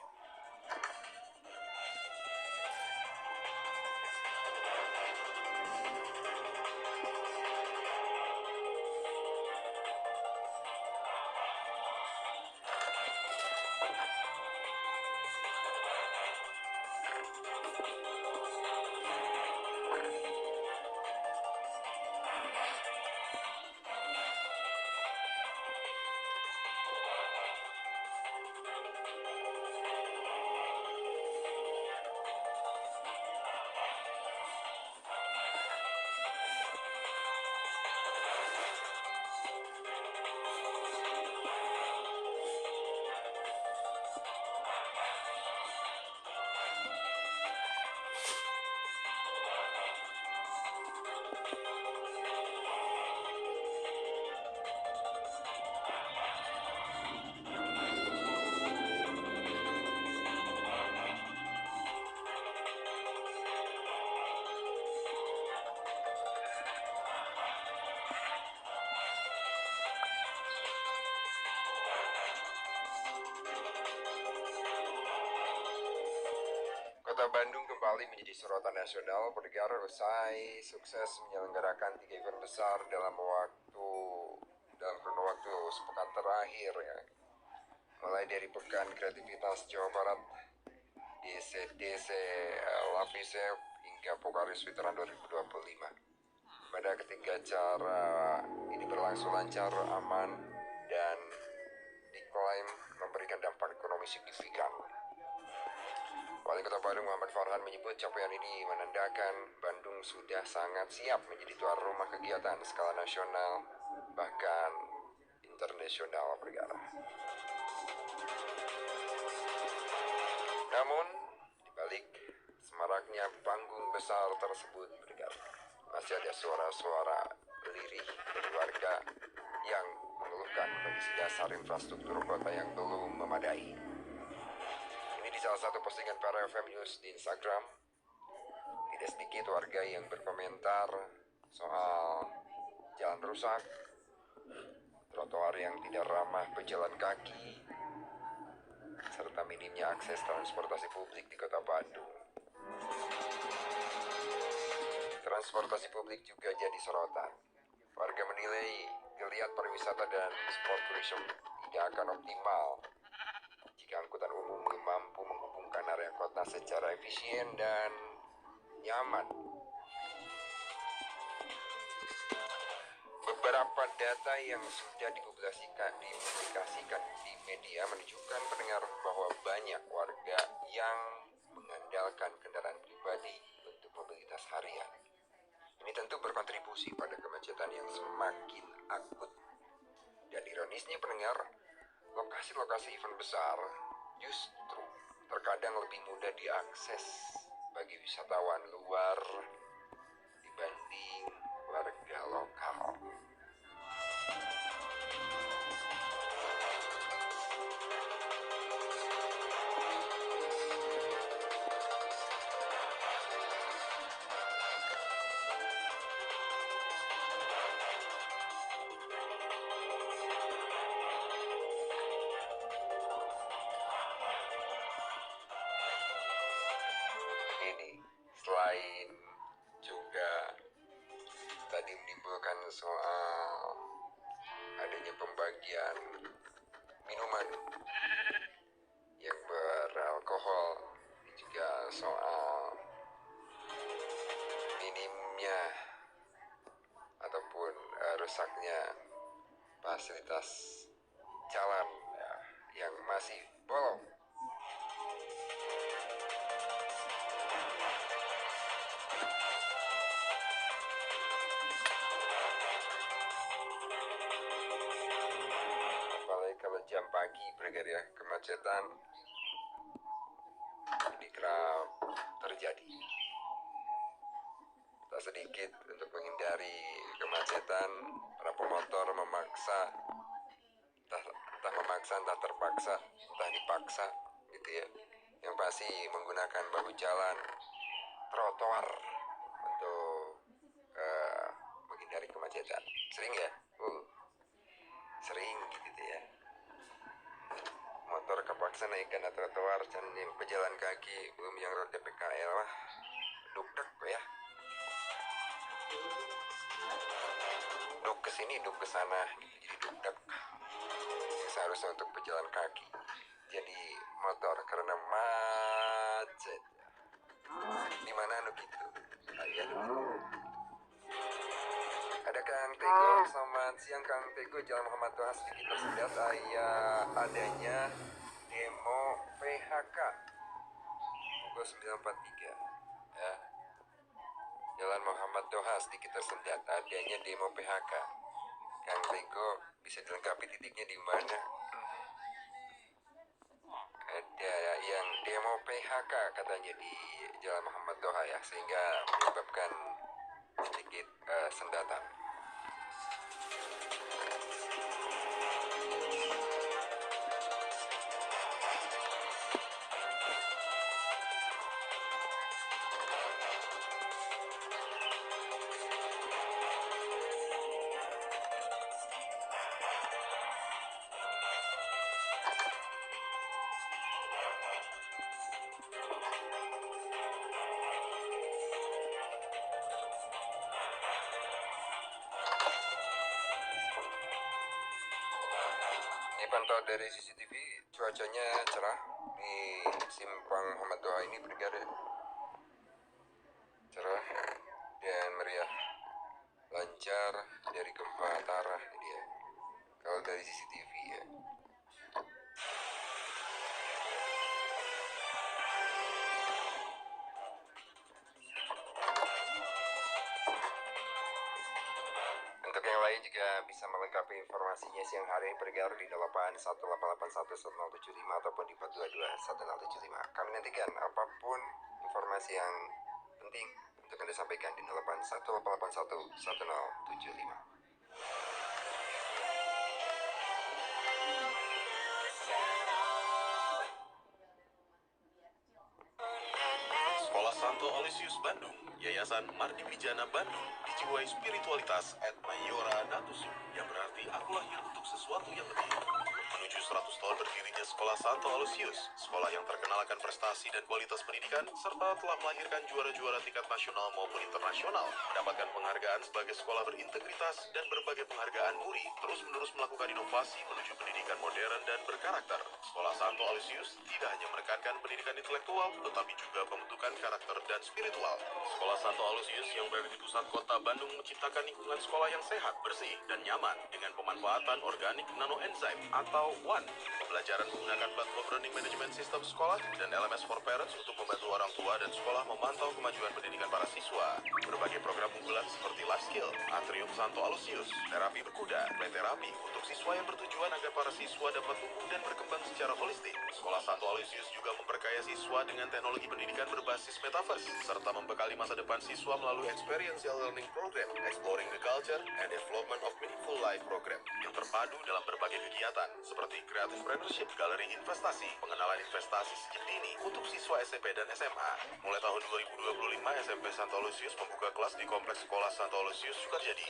Kota Bandung kembali menjadi sorotan nasional usai sukses menyelenggarakan 3 event besar dalam kurun waktu sepekan terakhir ya. Mulai dari Pekan Kreativitas Jawa Barat, DC Lapisep hingga Pokaris Veteran 2025. Pada ketiga acara ini berlangsung lancar, aman, dan diklaim memberikan dampak ekonomi signifikan. Wali Kota Bandung Muhammad Farhan menyebut capaian ini menandakan Bandung sudah sangat siap menjadi tuan rumah kegiatan skala nasional bahkan internasional bergara. Namun dibalik semaraknya panggung besar tersebut bergara, masih ada suara-suara lirih dari warga yang mengeluhkan kondisi dasar infrastruktur kota yang belum memadai. Di salah satu postingan para FM News di Instagram, tidak sedikit warga yang berkomentar soal jalan rusak, trotoar yang tidak ramah pejalan kaki, serta minimnya akses transportasi publik di Kota Bandung. Transportasi publik juga jadi sorotan. Warga menilai geliat pariwisata dan sport tourism tidak akan optimal jika angkutan umum belum mampu menghubungkan area kota secara efisien dan nyaman. Beberapa data yang sudah dipublikasikan di media menunjukkan pendengar bahwa banyak warga yang mengandalkan kendaraan pribadi untuk mobilitas harian. Ini tentu berkontribusi pada kemacetan yang semakin akut. Dan ironisnya pendengar, lokasi-lokasi event besar justru terkadang lebih mudah diakses bagi wisatawan luar dibanding warga lokal. Ini selain juga tadi menimbulkan soal adanya pembagian minuman yang beralkohol, juga soal minimnya ataupun rusaknya fasilitas jalan ya, yang masih bolong. Apalagi kalau jam pagi bergerak ya, kemacetan ini kerap terjadi. Tak sedikit untuk menghindari kemacetan, para pemotor memaksa, entah memaksa, entah terpaksa, entah dipaksa, gitu ya. Yang pasti menggunakan bahu jalan, trotoar untuk menghindari kemacetan. Sering ya? Sering gitu ya. Motor kepaksa naik karena trotoar, dan yang pejalan kaki, belum yang roda PKL wah, duk-duk ya. Duk kesini, duk kesana, gitu, jadi duk-duk. Yang seharusnya untuk pejalan kaki, jadi motor karena macet. Di mana gitu? Ayah dulu. Ada Kang Tego, selamat siang Kang Tego. Jalan Muhammad Toha sedikit tersendat adanya demo PHK pukul 9.43 ya. Jalan Muhammad Toha sedikit tersendat adanya demo PHK. Kang Tego bisa dilengkapi titiknya di mana? Ada yang demo PHK katanya di Jalan Muhammad Toha ya, sehingga menyebabkan sedikit sendatan. Dipantau dari CCTV, cuacanya cerah di Simpang Muhammad Toha ini bergerak cerah dan meriah, lancar dari gempa Tarah ini ya. Kalau dari CCTV ya. Untuk yang lain juga bisa melengkapi informasinya siang hari ini bergerak di 818811075 ataupun di 4221075. Kami nantikan apapun informasi yang penting untuk Anda sampaikan di 818811075. Sekolah Santo Aloysius Bandung, Yayasan Mardi Wijana Bandung, dijiwai spiritualitas et mayora natusu, yang berarti aku lahir untuk sesuatu yang lebih. Menuju 100 tahun berdirinya Sekolah Santo Aloysius, sekolah yang terkenal akan prestasi dan kualitas pendidikan, serta telah melahirkan juara-juara tingkat nasional maupun internasional, mendapatkan penghargaan sebagai sekolah berintegritas dan berbagai penghargaan muri, terus-menerus melakukan inovasi menuju pendidikan modern dan berkarakter. Sekolah Santo Aloysius tidak hanya menekankan pendidikan intelektual, tetapi juga pembentukan karakter dan spiritual. Sekolah Santo Aloysius yang berada di pusat kota Bandung menciptakan lingkungan sekolah yang sehat, bersih, dan nyaman dengan pemanfaatan organik nanoenzyme atau WAN. Pembelajaran menggunakan platform Learning Management System sekolah dan LMS for Parents untuk membantu orang tua dan sekolah memantau kemajuan pendidikan para siswa. Berbagai program unggulan seperti Life Skill, Atrium Santo Aloysius, terapi berkuda, play terapi untuk siswa yang bertujuan agar para siswa dapat tumbuh dan berkembang secara holistik. Sekolah Santo Aloysius juga memperkaya siswa dengan teknologi pendidikan berbasis metaverse, serta membekali masa depan siswa melalui Experiential Learning Program, Exploring the Culture and Development of Meaningful Life Program, yang terpadu dalam berbagai kegiatan, seperti Creative Partnership, Galeri Investasi, pengenalan investasi sejak dini untuk siswa SMP dan SMA. Mulai tahun 2025, SMP Santo Aloysius membuka kelas di Kompleks Sekolah Santo Aloysius Sukarjadi.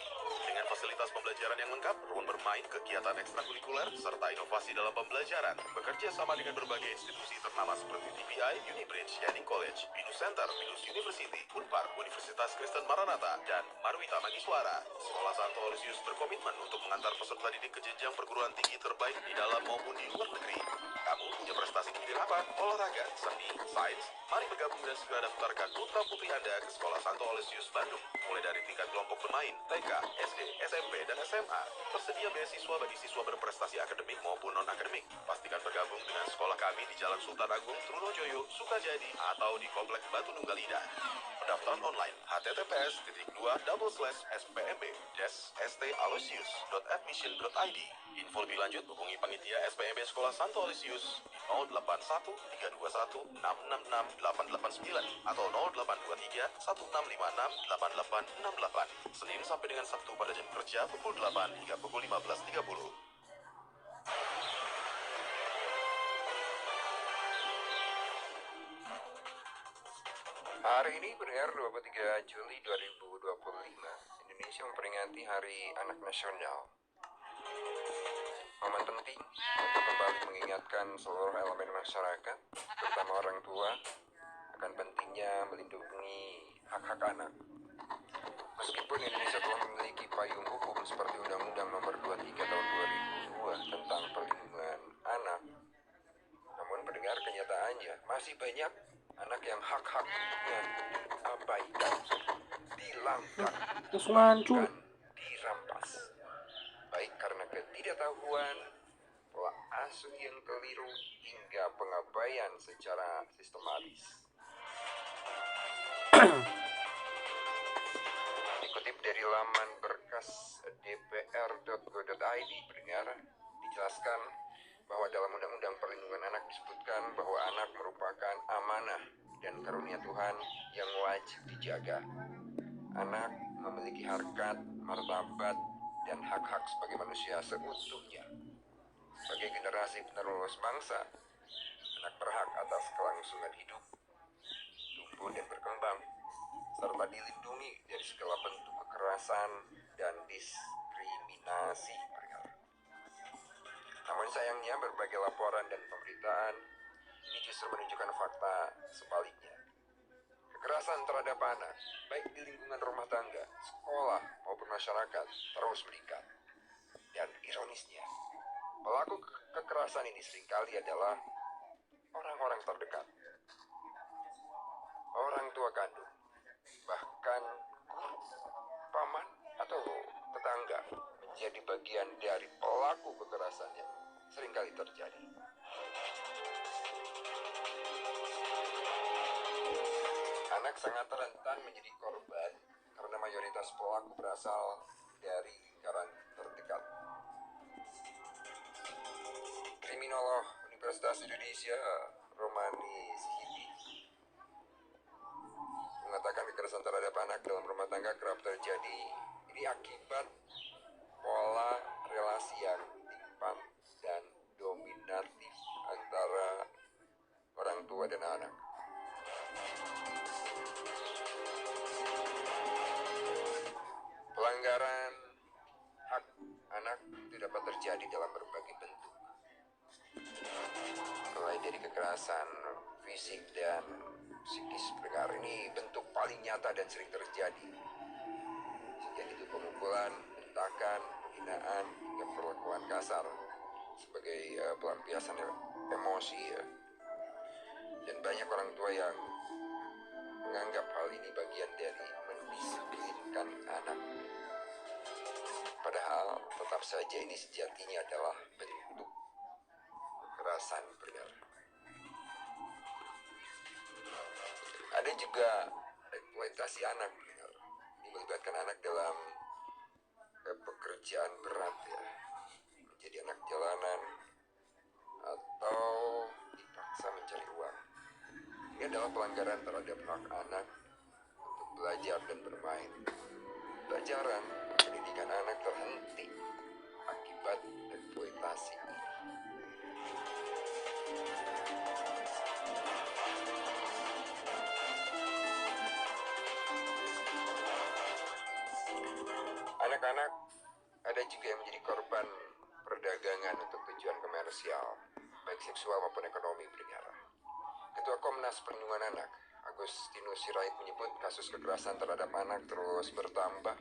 Dengan fasilitas pembelajaran yang lengkap, ruang bermain, kegiatan ekstrakurikuler, serta inovasi dalam pembelajaran, bekerja sama dengan berbagai institusi ternama seperti TPI, Unibridge, Yanning College, Binus Center, Binus University, Unpar, Universitas Kristen Maranatha, dan Marwita Magiswara. Sekolah Santo Aloysius berkomitmen untuk mengantar peserta didik ke jenjang perguruan tinggi terbaik di dalam maupun di luar negeri. Kamu punya prestasi di bidang apa? Olahraga, seni, sains? Mari bergabung dan segera daftarkan putra putri Anda ke Sekolah Santo Aloysius Bandung. Mulai dari tingkat kelompok bermain, TK, SD, SMP, dan SMA. Tersedia beasiswa bagi siswa berprestasi akademik maupun non-akademik. Pastikan bergabung dengan sekolah kami di Jalan Sultan Agung, Trunojoyo, Sukajadi, atau di Kompleks Batu Nunggal Indah. Pendaftaran online https://spmb-staloysius.admission.id. Info lebih lanjut hubungi panitia SPMB Sekolah Santo Aloysius 081 321 666 889 atau 0823 1656 8868. Senin sampai dengan Sabtu pada jam kerja pukul 8 hingga pukul 15.30. Hari ini pendengar 23 Juli 2025, Indonesia memperingati Hari Anak Nasional. Momen penting untuk kembali mengingatkan seluruh elemen masyarakat, terutama orang tua, akan pentingnya melindungi hak-hak anak. Meskipun Indonesia telah memiliki payung hukum seperti Undang-Undang Nomor 23 Tahun 2002 tentang perlindungan anak, namun pendengar kenyataannya masih banyak anak yang hak-haknya diabaikan, dilanggar, bahkan dirampas. Baik karena ketidaktahuan, pola asuh yang keliru, hingga pengabaian secara sistematis. Dikutip dari laman berkas dpr.go.id, pendengar, dijelaskan bahwa dalam Undang-Undang Perlindungan Anak disebutkan bahwa anak merupakan amanah dan karunia Tuhan yang wajib dijaga. Anak memiliki harkat, martabat, dan hak-hak sebagai manusia seutuhnya. Sebagai generasi penerus bangsa, anak berhak atas kelangsungan hidup, tumbuh dan berkembang, serta dilindungi dari segala bentuk kekerasan dan diskriminasi. Namun sayangnya berbagai laporan dan pemberitaan ini justru menunjukkan fakta sebaliknya. Kekerasan terhadap anak, baik di lingkungan rumah tangga, sekolah, maupun masyarakat, terus meningkat. Dan ironisnya, pelaku kekerasan ini seringkali adalah orang-orang terdekat, orang tua kandung, bahkan guru, paman, atau tetangga menjadi bagian dari pelaku kekerasan yang seringkali terjadi. Anak sangat rentan menjadi korban karena mayoritas pelaku berasal dari lingkaran terdekat. Kriminolog Universitas Indonesia Romani Sihidi mengatakan kekerasan terhadap anak dalam rumah tangga kerap terjadi ini akibat pola relasi yang timpang dan dominatif antara orang tua dan anak. Pelanggaran hak anak itu dapat terjadi dalam berbagai bentuk, kekerasan fisik dan psikis pendengar ini bentuk paling nyata dan sering terjadi. Sejak itu pemukulan, bentakan, penghinaan, hingga perlakuan kasar sebagai pelampiasan emosi ya. Dan banyak orang tua yang menganggap hal ini bagian dari mendisiplinkan anak. Padahal tetap saja ini sejatinya adalah bentuk kekerasan pendengar. Ada juga eksploitasi anak pendengar. Ini melibatkan anak dalam pekerjaan berat ya, menjadi anak jalanan atau dipaksa mencari uang. Ini adalah pelanggaran terhadap hak anak untuk belajar dan bermain. Pelajaran pendidikan anak terhenti akibat eksploitasi ini. Anak-anak ada juga yang menjadi korban perdagangan untuk tujuan komersial, baik seksual maupun ekonomi pendengar. Ketua Komnas Perlindungan Anak, Agustinus Sirait menyebut kasus kekerasan terhadap anak terus bertambah.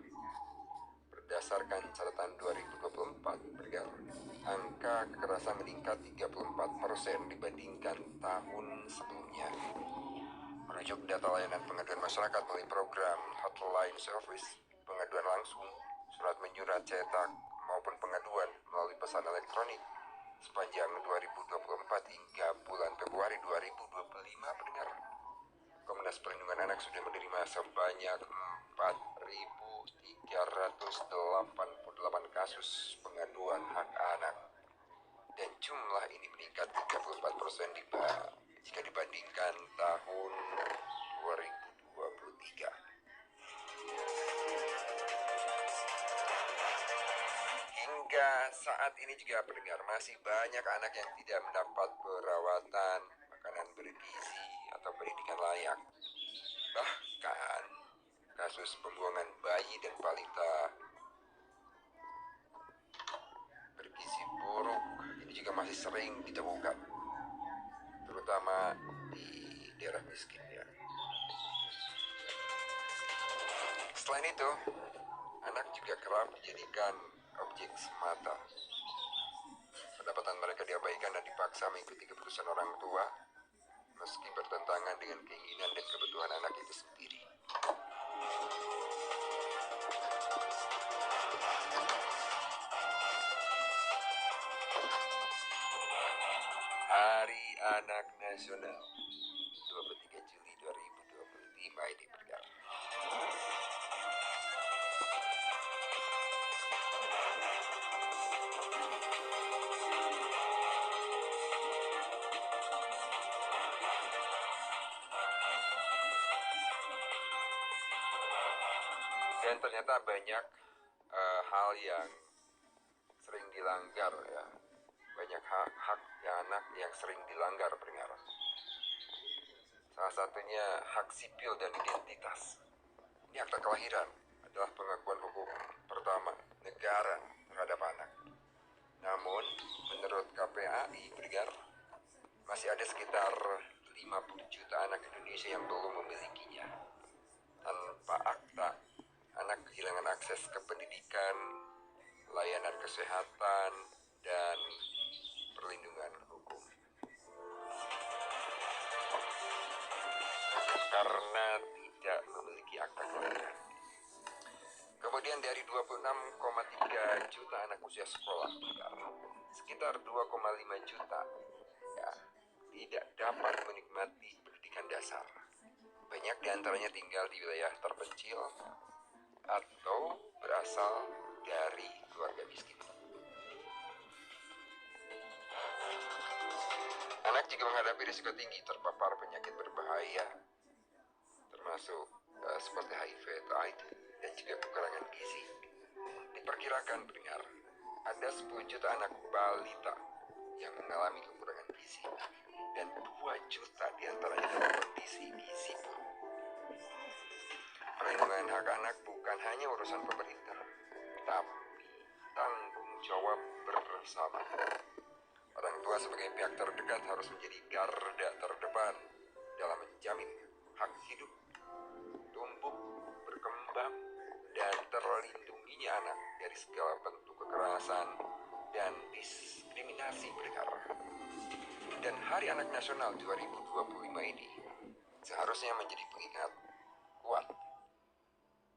Berdasarkan catatan 2024, pendengar, angka kekerasan meningkat 34% dibandingkan tahun sebelumnya. Merujuk data layanan pengaduan masyarakat melalui program Hotline Service, pengaduan langsung, surat menyurat cetak maupun pengaduan melalui pesan elektronik sepanjang 2024 hingga bulan Februari 2025 pendengar. Komnas Perlindungan Anak sudah menerima sebanyak 4.388 kasus pengaduan hak anak. Dan jumlah ini meningkat 34% jika dibandingkan tahun 2023. Hingga saat ini juga pendengar masih banyak anak yang tidak mendapat perawatan, makanan bergizi, atau pendidikan layak. Bahkan kasus pembuangan bayi dan balita bergizi buruk ini juga masih sering ditemukan, terutama di daerah miskin ya. Selain itu, anak juga kerap dijadikan objek semata. Pendapatan mereka diabaikan dan dipaksa mengikuti keputusan orang tua, meski bertentangan dengan keinginan dan kebutuhan anak itu sendiri. Hari Anak Nasional 23 Juli 2025 ini pendengar. Dan ternyata banyak hal yang sering dilanggar ya. Banyak hak anak yang sering dilanggar pendengar. Salah satunya hak sipil dan identitas. Ini akta kelahiran adalah pengakuan hukum pertama negara terhadap anak. Namun menurut KPAI pendengar, masih ada sekitar 50 juta anak Indonesia yang belum memilikinya. Tanpa akta, anak kehilangan akses ke pendidikan, layanan kesehatan, dan perlindungan hukum. Karena tidak memiliki akta kelahiran. Kemudian dari 26,3 juta anak usia sekolah, sekitar 2,5 juta ya, tidak dapat menikmati pendidikan dasar. Banyak diantaranya tinggal di wilayah terpencil atau berasal dari keluarga miskin. Anak juga menghadapi risiko tinggi terpapar penyakit berbahaya, termasuk seperti HIV atau AIDS dan juga kekurangan gizi. Diperkirakan pendengar, ada 10 juta anak balita yang mengalami kekurangan gizi dan 2 juta diantaranya dalam kondisi gizi buruk. Perlindungan hak anak bukan hanya urusan pemerintah, tapi tanggung jawab bersama. Orang tua sebagai pihak terdekat harus menjadi garda terdepan dalam menjamin hak hidup, tumbuh, berkembang, dan terlindunginya anak dari segala bentuk kekerasan dan diskriminasi pendengar. Dan Hari Anak Nasional 2025 ini seharusnya menjadi pengingat kuat.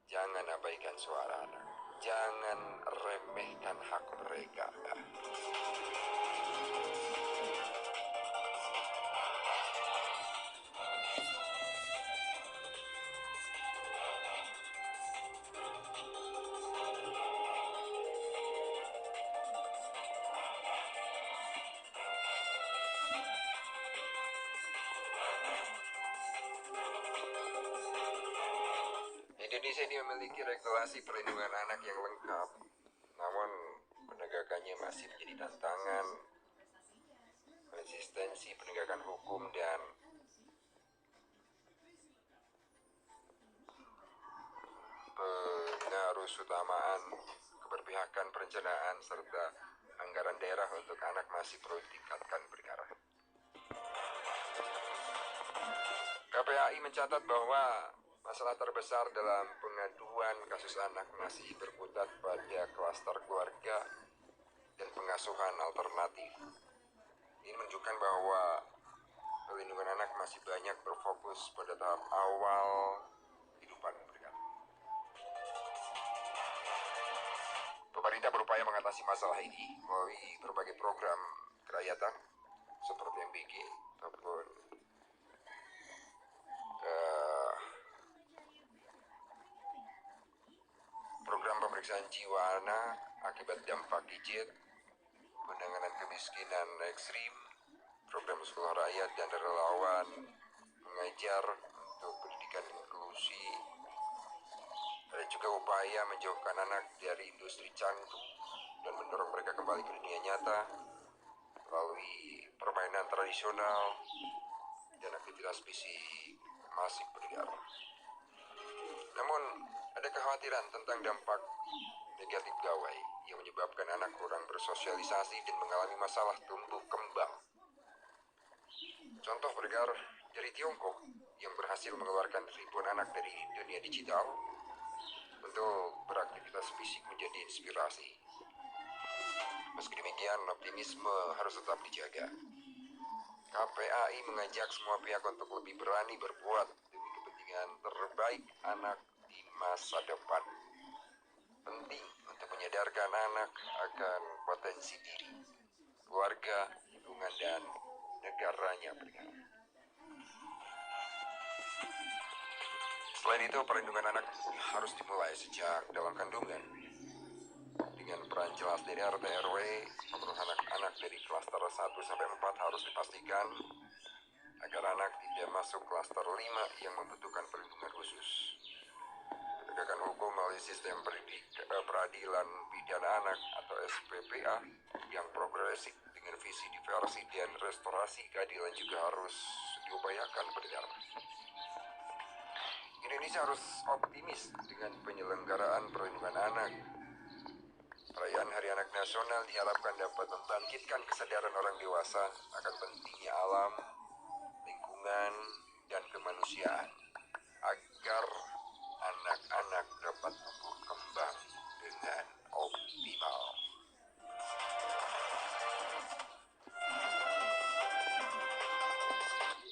Jangan abaikan suara anak. Jangan remehkan hak mereka. Indonesia ini memiliki regulasi perlindungan anak yang lengkap, namun penegakannya masih menjadi tantangan. Konsistensi penegakan hukum dan pengaruh utamaan keberpihakan perencanaan serta anggaran daerah untuk anak masih perlu ditingkatkan pendengar. KPAI mencatat bahwa masalah terbesar dalam pengaduan kasus anak masih berkutat pada klaster keluarga dan pengasuhan alternatif. Ini menunjukkan bahwa perlindungan anak masih banyak berfokus pada tahap awal kehidupan mereka. Pemerintah berupaya mengatasi masalah ini melalui berbagai program kerakyatan seperti MBG ataupun program pemeriksaan jiwa anak akibat dampak gadget, penanganan kemiskinan ekstrim, program sekolah rakyat dan relawan mengajar untuk pendidikan inklusi. Ada juga upaya menjauhkan anak dari industri candu dan mendorong mereka kembali ke dunia nyata melalui permainan tradisional dan aktivitas fisik masif pendengar. Namun, ada kekhawatiran tentang dampak negatif gawai yang menyebabkan anak kurang bersosialisasi dan mengalami masalah tumbuh kembang. Contoh pendengar dari Tiongkok yang berhasil mengeluarkan ribuan anak dari dunia digital untuk beraktivitas fisik menjadi inspirasi. Meski demikian, optimisme harus tetap dijaga. KPAI mengajak semua pihak untuk lebih berani berbuat demi kepentingan terbaik anak di masa depan. Penting untuk menyadarkan anak akan potensi diri, keluarga, lingkungan, dan negaranya pendengar. Selain itu, perlindungan anak harus dimulai sejak dalam kandungan. Dengan peran jelas dari RT RW, pemenuhan anak-anak dari klaster 1-4 harus dipastikan agar anak tidak masuk klaster 5 yang membutuhkan perlindungan khusus. Penegakan hukum melalui sistem peradilan pidana anak atau SPPA yang progresif dengan visi diversi dan restorasi keadilan juga harus diupayakan pendengar. Indonesia harus optimis dengan penyelenggaraan perlindungan anak. Perayaan Hari Anak Nasional diharapkan dapat membangkitkan kesadaran orang dewasa akan pentingnya alam, lingkungan, dan kemanusiaan agar anak-anak dapat tumbuh kembang dengan optimal.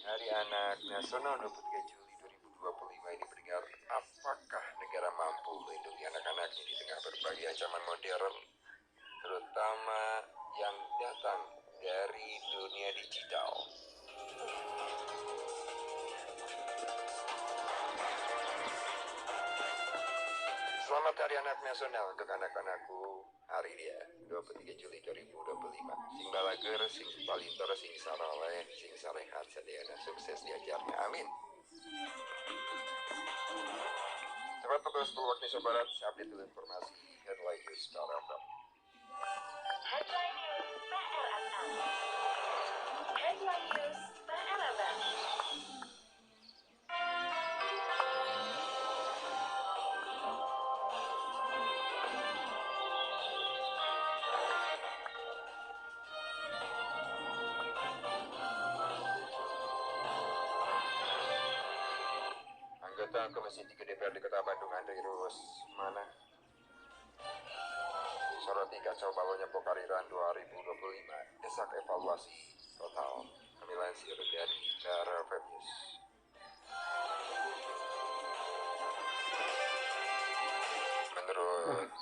Hari Anak Nasional 23 Juli 2025 ini pendengar, apakah negara mampu melindungi anak-anaknya di tengah berbagai ancaman modern, terutama yang datang dari dunia digital? Selamat Hari Anak Nasional untuk anak-anakku hari dia 23 Juli 2025. Sing balager, sing palinter, sing saroleh, sing sarehat sadayana sukses diajarnya. Amin. Tepat pukul 10 waktu Indonesia Barat, saya update dulu informasi headline news PRFM. Headline News PRFM. Headline News PRFM. Anggota Komisi 3 DPRD Kota Bandung Andri Rusmana soroti kacau balonnya Pokariran 2025, desak evaluasi total. Kami lansir dari Febius. Menurut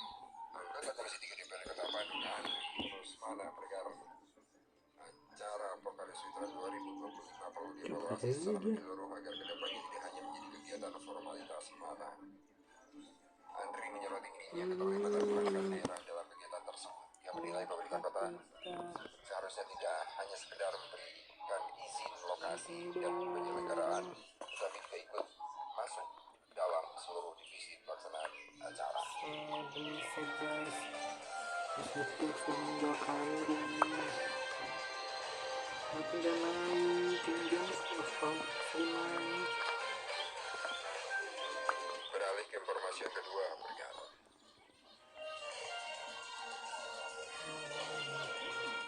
anggota Komisi 3 DPRD Kota Bandung Andri Rusmana Pregar, acara Pokari Sutra 2025 perlu dievaluasi secara menyeluruh agar kedepannya tidak hanya menjadi kegiatan formalitas semata. Andri menyoroti minimnya keterlibatan perangkat daerah dalam kegiatan tersebut. Ia menilai pemerintah kota seharusnya tidak hanya sekedar memberikan izin lokasi dan penyelenggaraan, tetapi juga ikut masuk dalam seluruh divisi pelaksanaan acara. Bisa guys, betul sudah kami tapi dan naik tinggal naik. Beralih ke informasi yang kedua, berkata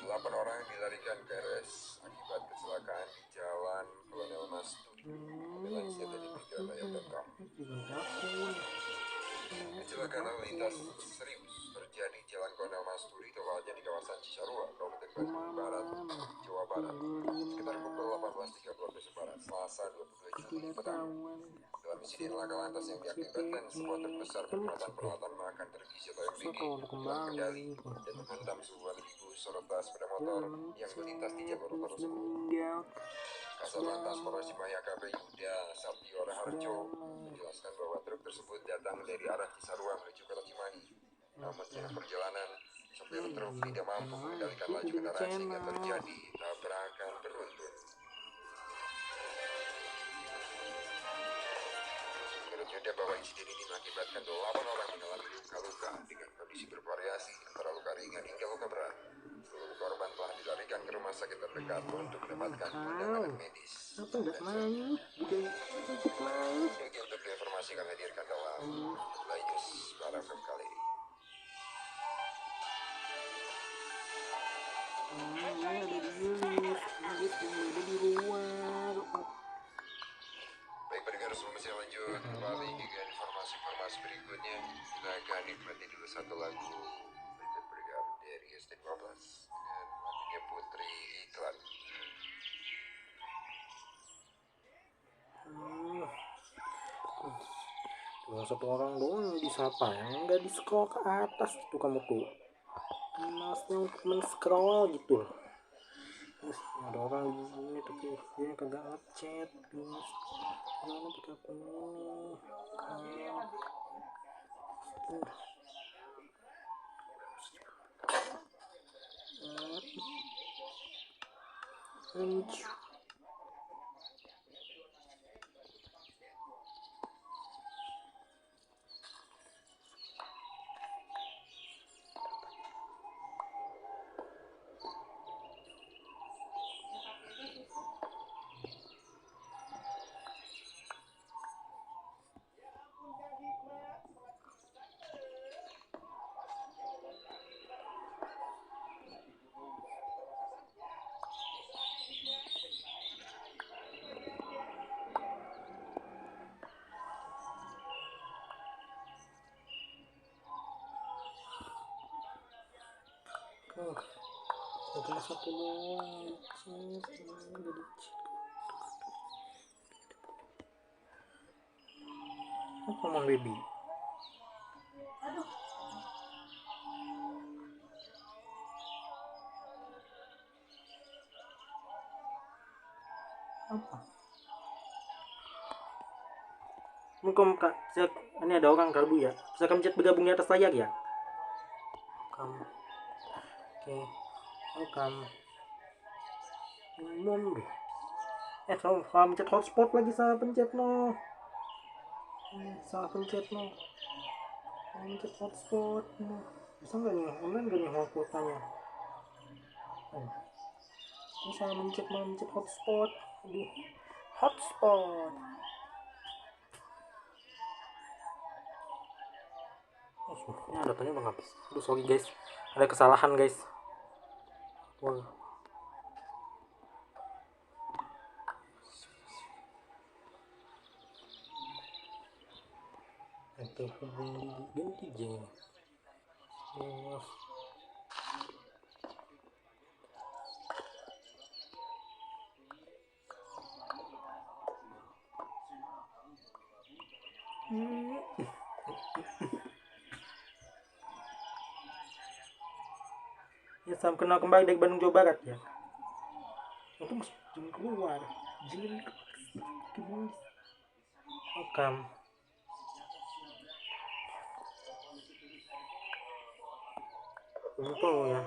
8 orang dilarikan ke RS akibat kecelakaan di Jalan Kolonel Masturi. Dilansir dari Berita.com. Kecelakaan lalu lintas serius terjadi di Jalan Kolonel Masturi, tepatnya di kawasan Cisarua, Kabupaten Bandung Barat, Jawa Barat, sekitar pukul 18.30 besok Barat, Selasa 22 Juli petang. Dalam insiden laka lantas yang diakibatkan sebuah truk besar bermuatan peralatan makan tergizi atau MBG hilang kendali dan menghantam sebuah minibus serta sepeda motor yang melintas di jalur tersebut. Kasat Lantas Polres Cimahi AKP Yuda Satyo Raharjo menjelaskan bahwa truk tersebut datang dari arah Cisarua menuju kota Cimahi. Namun tengah perjalanan, sopir truk tidak mampu mengendalikan laju kendaraan sehingga terjadi tabrakan beruntun. Menurut Yuda bahwa insiden ini mengakibatkan 8 orang mengalami luka-luka dengan kondisi bervariasi antara luka ringan hingga luka berat. Seluruh korban telah dilarikan ke rumah sakit terdekat untuk mendapatkan penanganan medis. Apa enggak main? Udah ikut main. Demikian untuk informasi kami hadirkan dalam Play News pada FM kali ini. Ada di luar. Baik pendengar, sebelum saya lanjut kembali ke informasi-informasi berikutnya, kita akan nikmati dulu satu lagu berikut pendengar dari ST12 dengan lagunya Putri Iklan. Cuma satu orang doang yang disapa, yang enggak di scroll ke atas itu kamu tuh. Masnya untuk men-scroll gitu. Terus ada orang di sini tapi dia kagak ngechat, guys. Gimana pakai akun ini? Cuma satu doang. Apa ngomong baby? Apa? Mukom kak, ini ada orang kalbu ya. Bisa kamu chat bergabung di atas layar ya? Kamu. Oke. Welcome. Umum deh. Salah pencet hotspot lagi, salah pencet no. Salah pencet no. Pencet hotspot no. Bisa nggak nih? Online nggak nih hotspotnya? Ini salah mencet hotspot. Aduh. Hotspot. Ini datanya udah habis. Aduh sorry guys. Ada kesalahan guys. Wow. atau ganti jeng. Ya, salam kenal kembali dari Bandung, Jawa Barat ya. Itu masuk jin keluar, jin rekam. Info ya.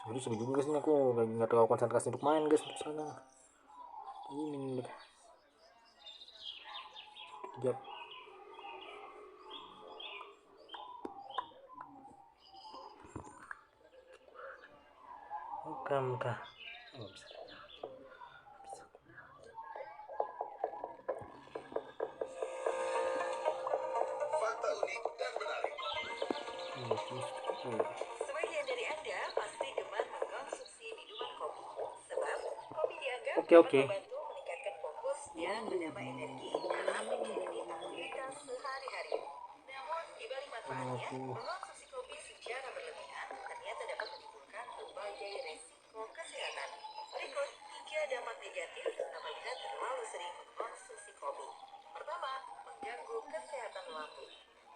Jadi seru juga guys, ini aku lagi nggak terlalu konsentrasi untuk main guys untuk sekarang. Ini kejap. Muka. Oh, bisa. Fakta unik dan menarik. Sebagian dari Anda pasti gemar mengkonsumsi minuman kopi. Sebab kopi dianggap Oke. membantu meningkatkan fokus dan menambah energi dalam menjalani aktivitas sehari-hari. Namun, di balik manfaatnya, mengkonsumsi kopi secara berlebihan ternyata dapat menimbulkan berbagai resiko kesehatan. Berikut 3 dampak negatif apabila terlalu sering mengkonsumsi kopi. Pertama, mengganggu kesehatan lambung.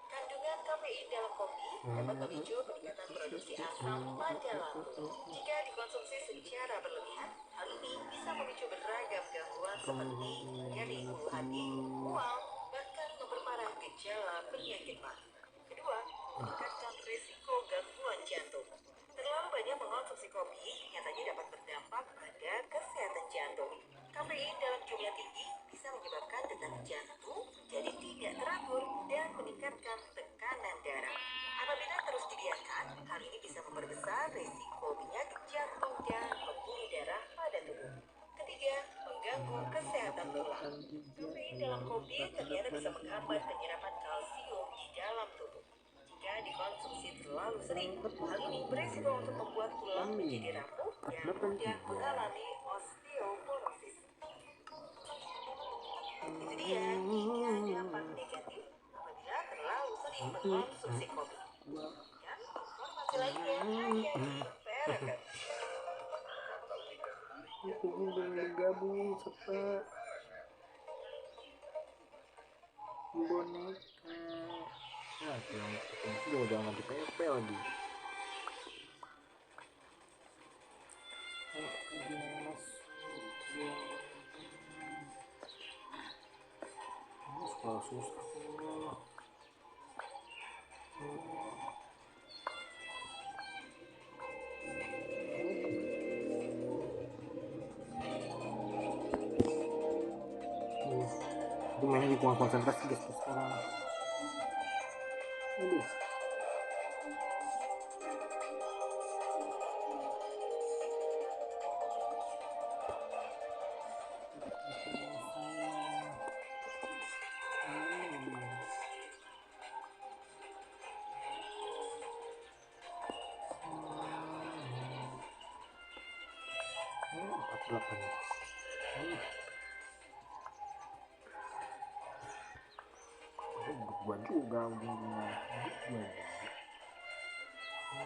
Kandungan kafein dalam kopi dapat memicu peningkatan produksi asam pada lambung. Jika dikonsumsi secara berlebihan, hal ini bisa memicu beragam gangguan seperti nyeri ulu hati, mual, bahkan memperparah gejala penyakit mah. Kedua, meningkatkan risiko gangguan jantung. Terlalu banyak mengonsumsi kopi nyatanya dapat berdampak pada kesehatan jantung. Kafein dalam jumlah tinggi bisa menyebabkan detak jantung jadi tidak teratur dan meningkatkan tekanan darah. Apabila terus dibiarkan, hal ini bisa memperbesar risiko penyakit jantung dan pembuluh darah pada tubuh. Ketiga, mengganggu kesehatan tulang. Kafein dalam kopi ternyata bisa menghambat penyerapan kalsium di dalam tubuh. Jika dikonsumsi terlalu sering, hal ini berisiko untuk membuat tulang menjadi rapuh dan mudah mengalami osteoporosis. Itu dia 3 dampak negatif apabila terlalu sering mengkonsumsi kopi. Dan informasi lainnya hanya di Paragon. Aku belum bergabung serta boneka. Nah, jangan di PP lagi. Susah. Itu mainnya di kurang konsentrasi guys sekarang. Aduh. Gua juga ujungnya gue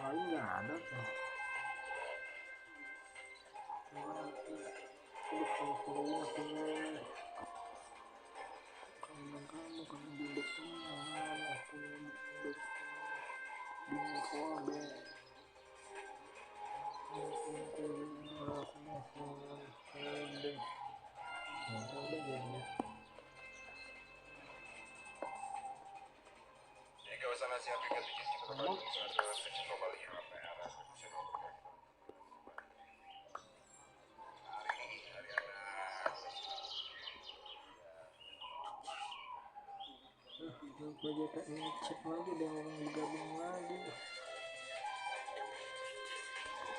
lain nggak ada tuh. Nasi Api ke-7 di Kota Bandung 107,5 MHz. Hari ini hari anak. Cek lagi ada orang bergabung lagi.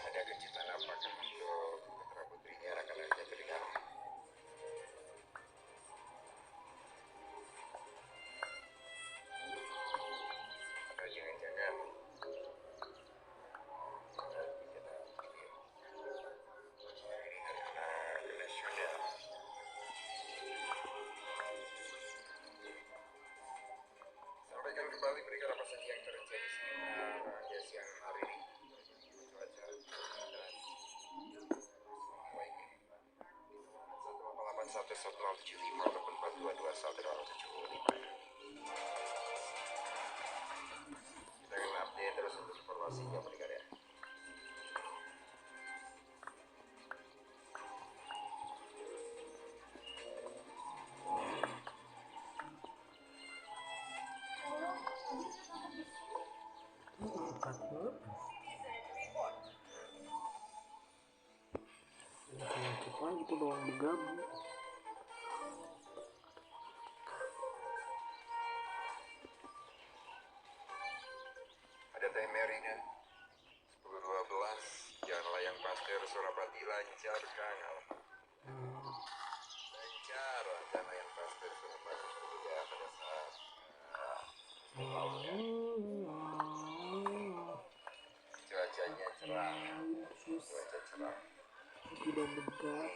Ada kejutan apakah untuk putra putrinya anak-anaknya terdengar? Atau jangan-jangan ini hari anak nasional. Sampaikan kembali berita apa saja yang terjadi sekitar siang hari ini. Cuaca dan 1881175 ataupun 422175. Kita akan update terus untuk informasinya pendengar ya. Cek lagi tuh ada orang bergabung. Ada Teh Merina 1012 Jalan Layang Pasteur Surabati lancar kanal. Lancar Jalan Layang Pasteur Surabati berbeda pada saat lautnya. Cuacanya cerah. Cuaca cerah. Tidak dekat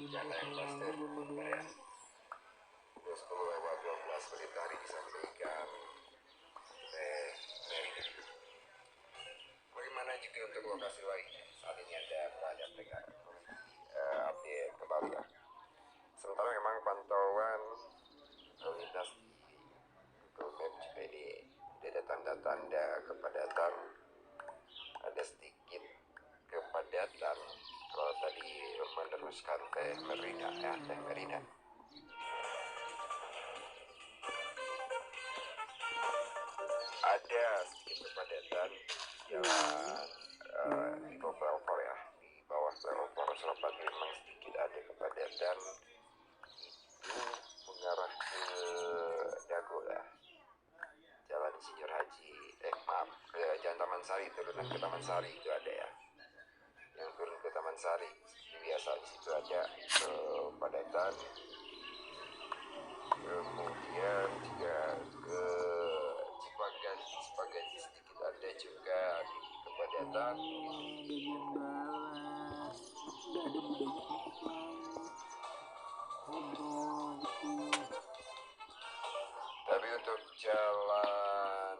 Jalan Layang Pasteur Surabati 10:12 menit tadi disampaikan Teh Merina. Bagaimana juga untuk lokasi lainnya? Saat ini Anda berada dengan update kembali ya. Sementara memang pantauan lalu lintas di Google Maps juga ini tidak ada tanda-tanda kepadatan. Ada sedikit kepadatan kalau tadi meneruskan Teh Merina ya, Teh Merina. Ada sedikit kepadatan jalan di flyover ya, di bawah flyover Surabati memang sedikit ada kepadatan itu mengarah ke Dago ya, jalan Insinyur Haji ke Jalan Taman Sari, turunan ke Taman Sari itu ada ya, yang turun ke Taman Sari seperti biasa di situ ada kepadatan. Kemudian juga ke Cipaganti sedikit ada juga di kepadatan. bagian balas udah ada budaya untuk main ngobrol gitu. Tapi untuk jalan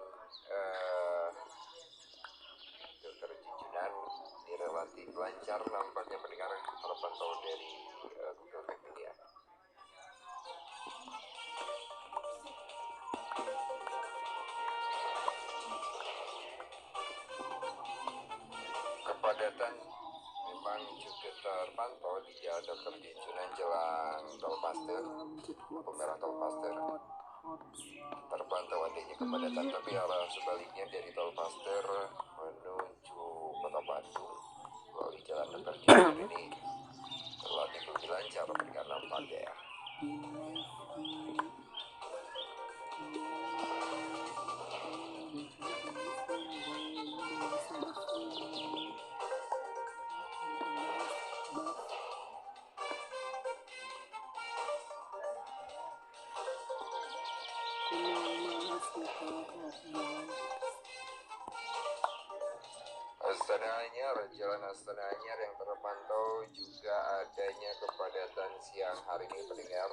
Dr. Jujunan ini relatif lancar nampaknya pendengar terpantau dari Google Maps ini ya. Kepadatan memang juga terpantau di jalan Dr. Jujunan jelang Tol Pasteur, pemerah Tol Pasteur. Terpantau adanya kepadatan, tapi arah sebaliknya dari Tol Pasteur menuju Kota Bandung melalui jalan Dr. Jujunan ini relatif lebih lancar karena nampaknya ya. Astana Anyar, Jalan Astana Anyar yang terpantau juga adanya kepadatan siang hari ini pendengar.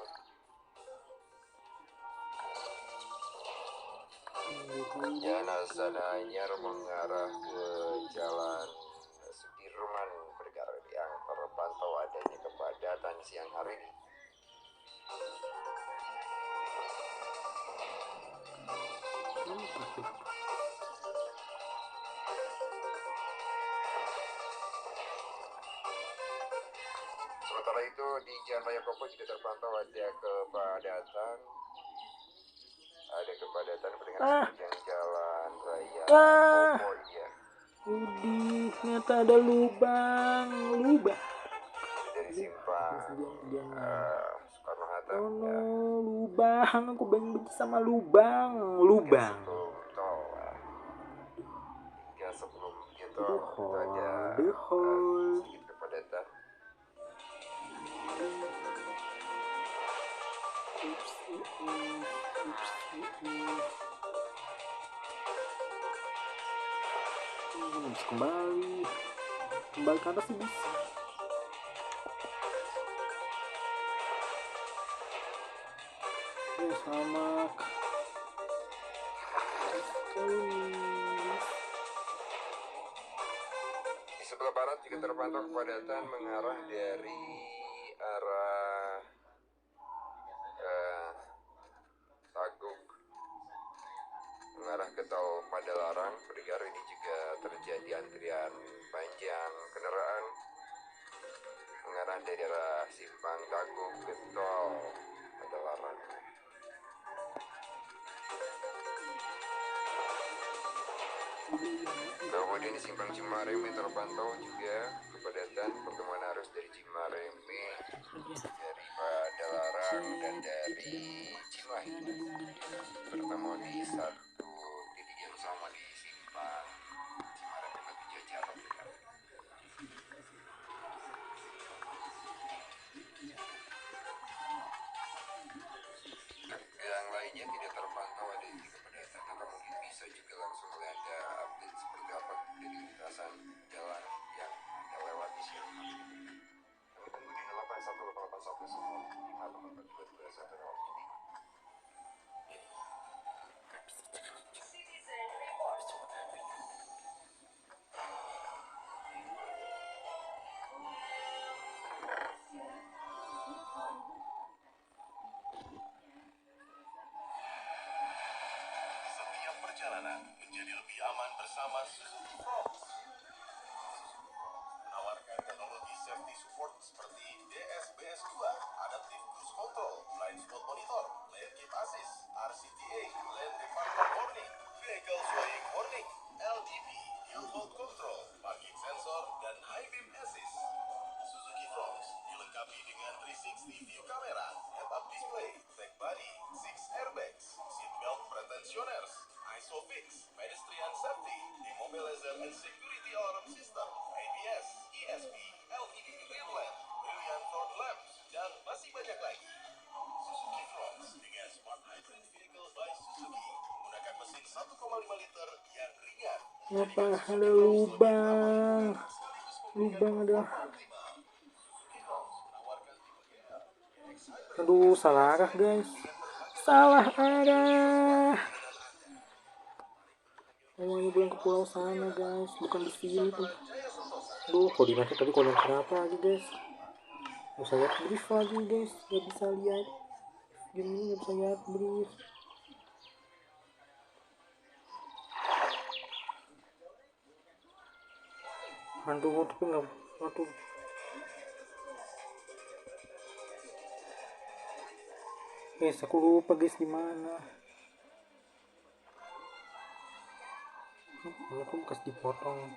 Jalan Astana Anyar mengarah ke Jalan Sudirman pendengar yang terpantau adanya kepadatan siang hari ini. Sementara itu di Jalan Raya Kopo juga terpantau ada kepadatan. ada kepadatan pendengar Ah. sepanjang jalan raya Ah. Popoya Udih, ternyata ada lubang. dari simpang Soekarno Hatta Oh no, ya, lubang. Aku benci sama lubang. hingga sebelum tol hingga sebelum dia tol itu ada sedikit kepadatan. Bisa kembali ke atas sih bisa. Ya sama. Di sebelah barat juga terpantau kepadatan mengarah dari arah Taguk mengarah ke tol Padalarang. Pendengar, ini juga terjadi antrian panjang kendaraan mengarah dari arah Simpang Taguk ke tol Padalarang. Kemudian di Simpang Cimareme terpantau juga kepadatan pertemuan arus dari Cimareme, dari Padalarang dan dari Cimahi bertemu di satu titik yang sama di Simpang Cimareme Batu Jajar. Yang lainnya tidak terpantau ada di kepadatan, atau mungkin bisa juga langsung ada update seperti apa dari lintasan jalan yang Anda lewati siang hari ini. Kami tunggu di 818811 Setiap perjalanan menjadi lebih aman bersama Suzuki Frogs. Menawarkan teknologi safety support seperti DSBS2, Adaptive Cruise Control, Blind Spot Monitor, Lane Keep Assist, RCTA, Lane Departure Warning, Vehicle Swaying Warning, LDV, Hill Hold Control, Parking Sensor, dan High Beam Assist. Suzuki Frogs dilengkapi dengan 360 view camera, head-up display, tech body, 6 airbags, seatbelt pretensioners, ISOFIX, pedestrian safety, immobilizer and security alarm system, ABS, ESP, LED rear lamp, brilliant fog lamps, dan masih banyak lagi. Suzuki Frogs dengan Smart Hybrid Vehicle by Suzuki menggunakan mesin 1,5 liter yang ringan. Apa ada lubang? Lubang ada. Aduh, salah arah guys. Salah arah. Oh, ini bukan ke pulau sana guys, bukan di sini tuh. Aduh, koordinatnya tadi koordinat kenapa lagi guys? Gak bisa lihat brief lagi guys, gak bisa lihat. Gini gak bisa lihat brief. Aduh, tapi nggak, aduh. Guys, aku lupa guys di mana. Aku bekas dipotong.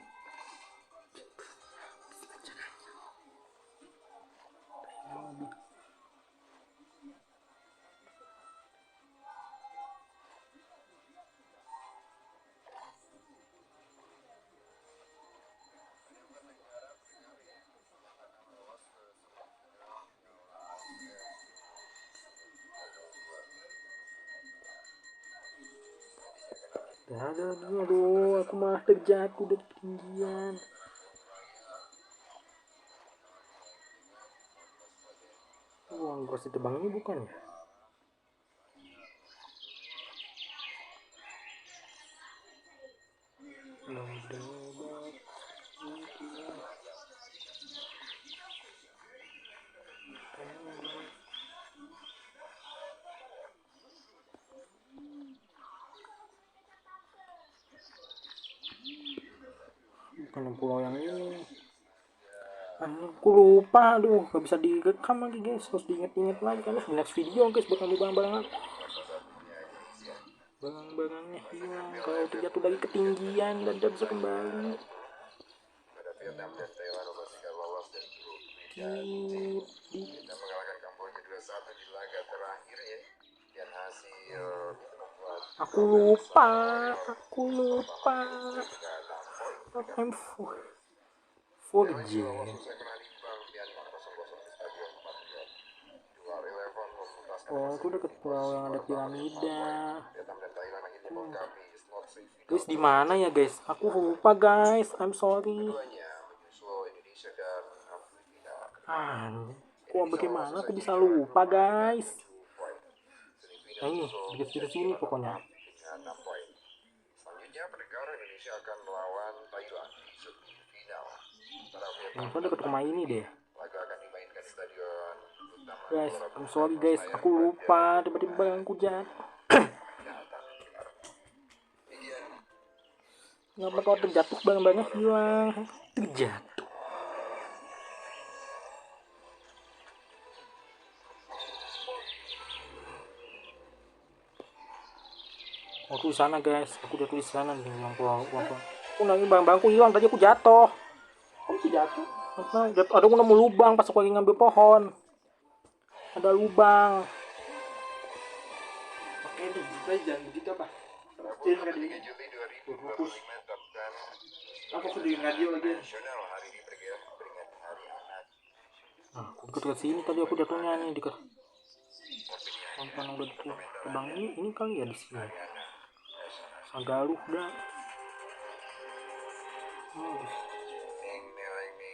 Aduh, aku malah terjatuh dari ketinggian. Uang kursi terbang ini bukan ya? Bukan pulau yang ini. Aku lupa, aduh, gak bisa direkam lagi guys, harus diinget-inget lagi kan di next video guys bakal di barang-barang aku. barang-barangnya hilang. Kalau terjatuh dari ketinggian dan tidak bisa kembali. Pada Vietnam dan Thailand memastikan lolos dari grup Liga C. Kita mengalahkan Kamboja 2-1 di laga terakhir ya. Dan hasil itu membuat Aku lupa. I'm forget. Oh, aku deket pulau yang ada piramida. Guys, di mana ya guys? Aku lupa guys. I'm sorry. Kok bagaimana aku bisa lupa guys? Nah ini, deket sini pokoknya. Selanjutnya negara Indonesia akan melawan Thailand di semifinal. Ini deket rumah ini deh. Laga akan dimainkan di stadion utama. Guys, I'm sorry guys. Aku lupa. Tiba-tiba barangku jatuh. Kenapa kau terjatuh, barang-barangnya hilang? Terjatuh. Aku di sana guys, aku jatuh di sana nih, aku nangis barang-barangku hilang, tadi aku jatuh. Kamu sih jatuh? Ada aku nemu lubang pas aku lagi ngambil pohon. Ada lubang. Oke deh, kita jangan begitu apa? Jangan radio. Juli 2025 Top 10 Aku sudah radio lagi. nasional hari ini peringatan Hari Anak. Nah, aku dekat sini tadi aku jatuhnya nih dekat. Nonton udah terbang ini kali ya di sini. Sagaluh dah.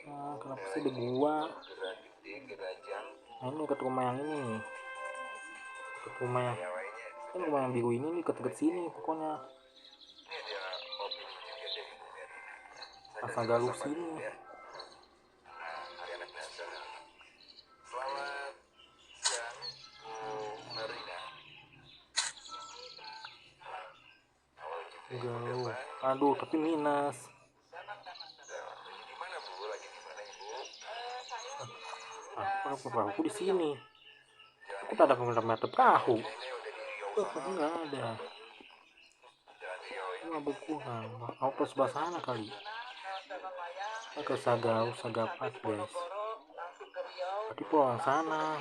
Nah, kenapa sih ada gua? Nah, ini dekat rumah yang ini. Dekat rumah yang rumah yang biru ini nih, dekat sini pokoknya. Asal galuh sini. Selamat siang, Bu Marina. Galuh. Aduh, tapi minus. Di mana Bu? Lagi di mana Ibu? Aku di sini. Aku tak ada meter perahu. Enggak ada. Ini berkurang. Aku ke sebelah sana kali. Ke Sagapat guys. Berarti pulang sana.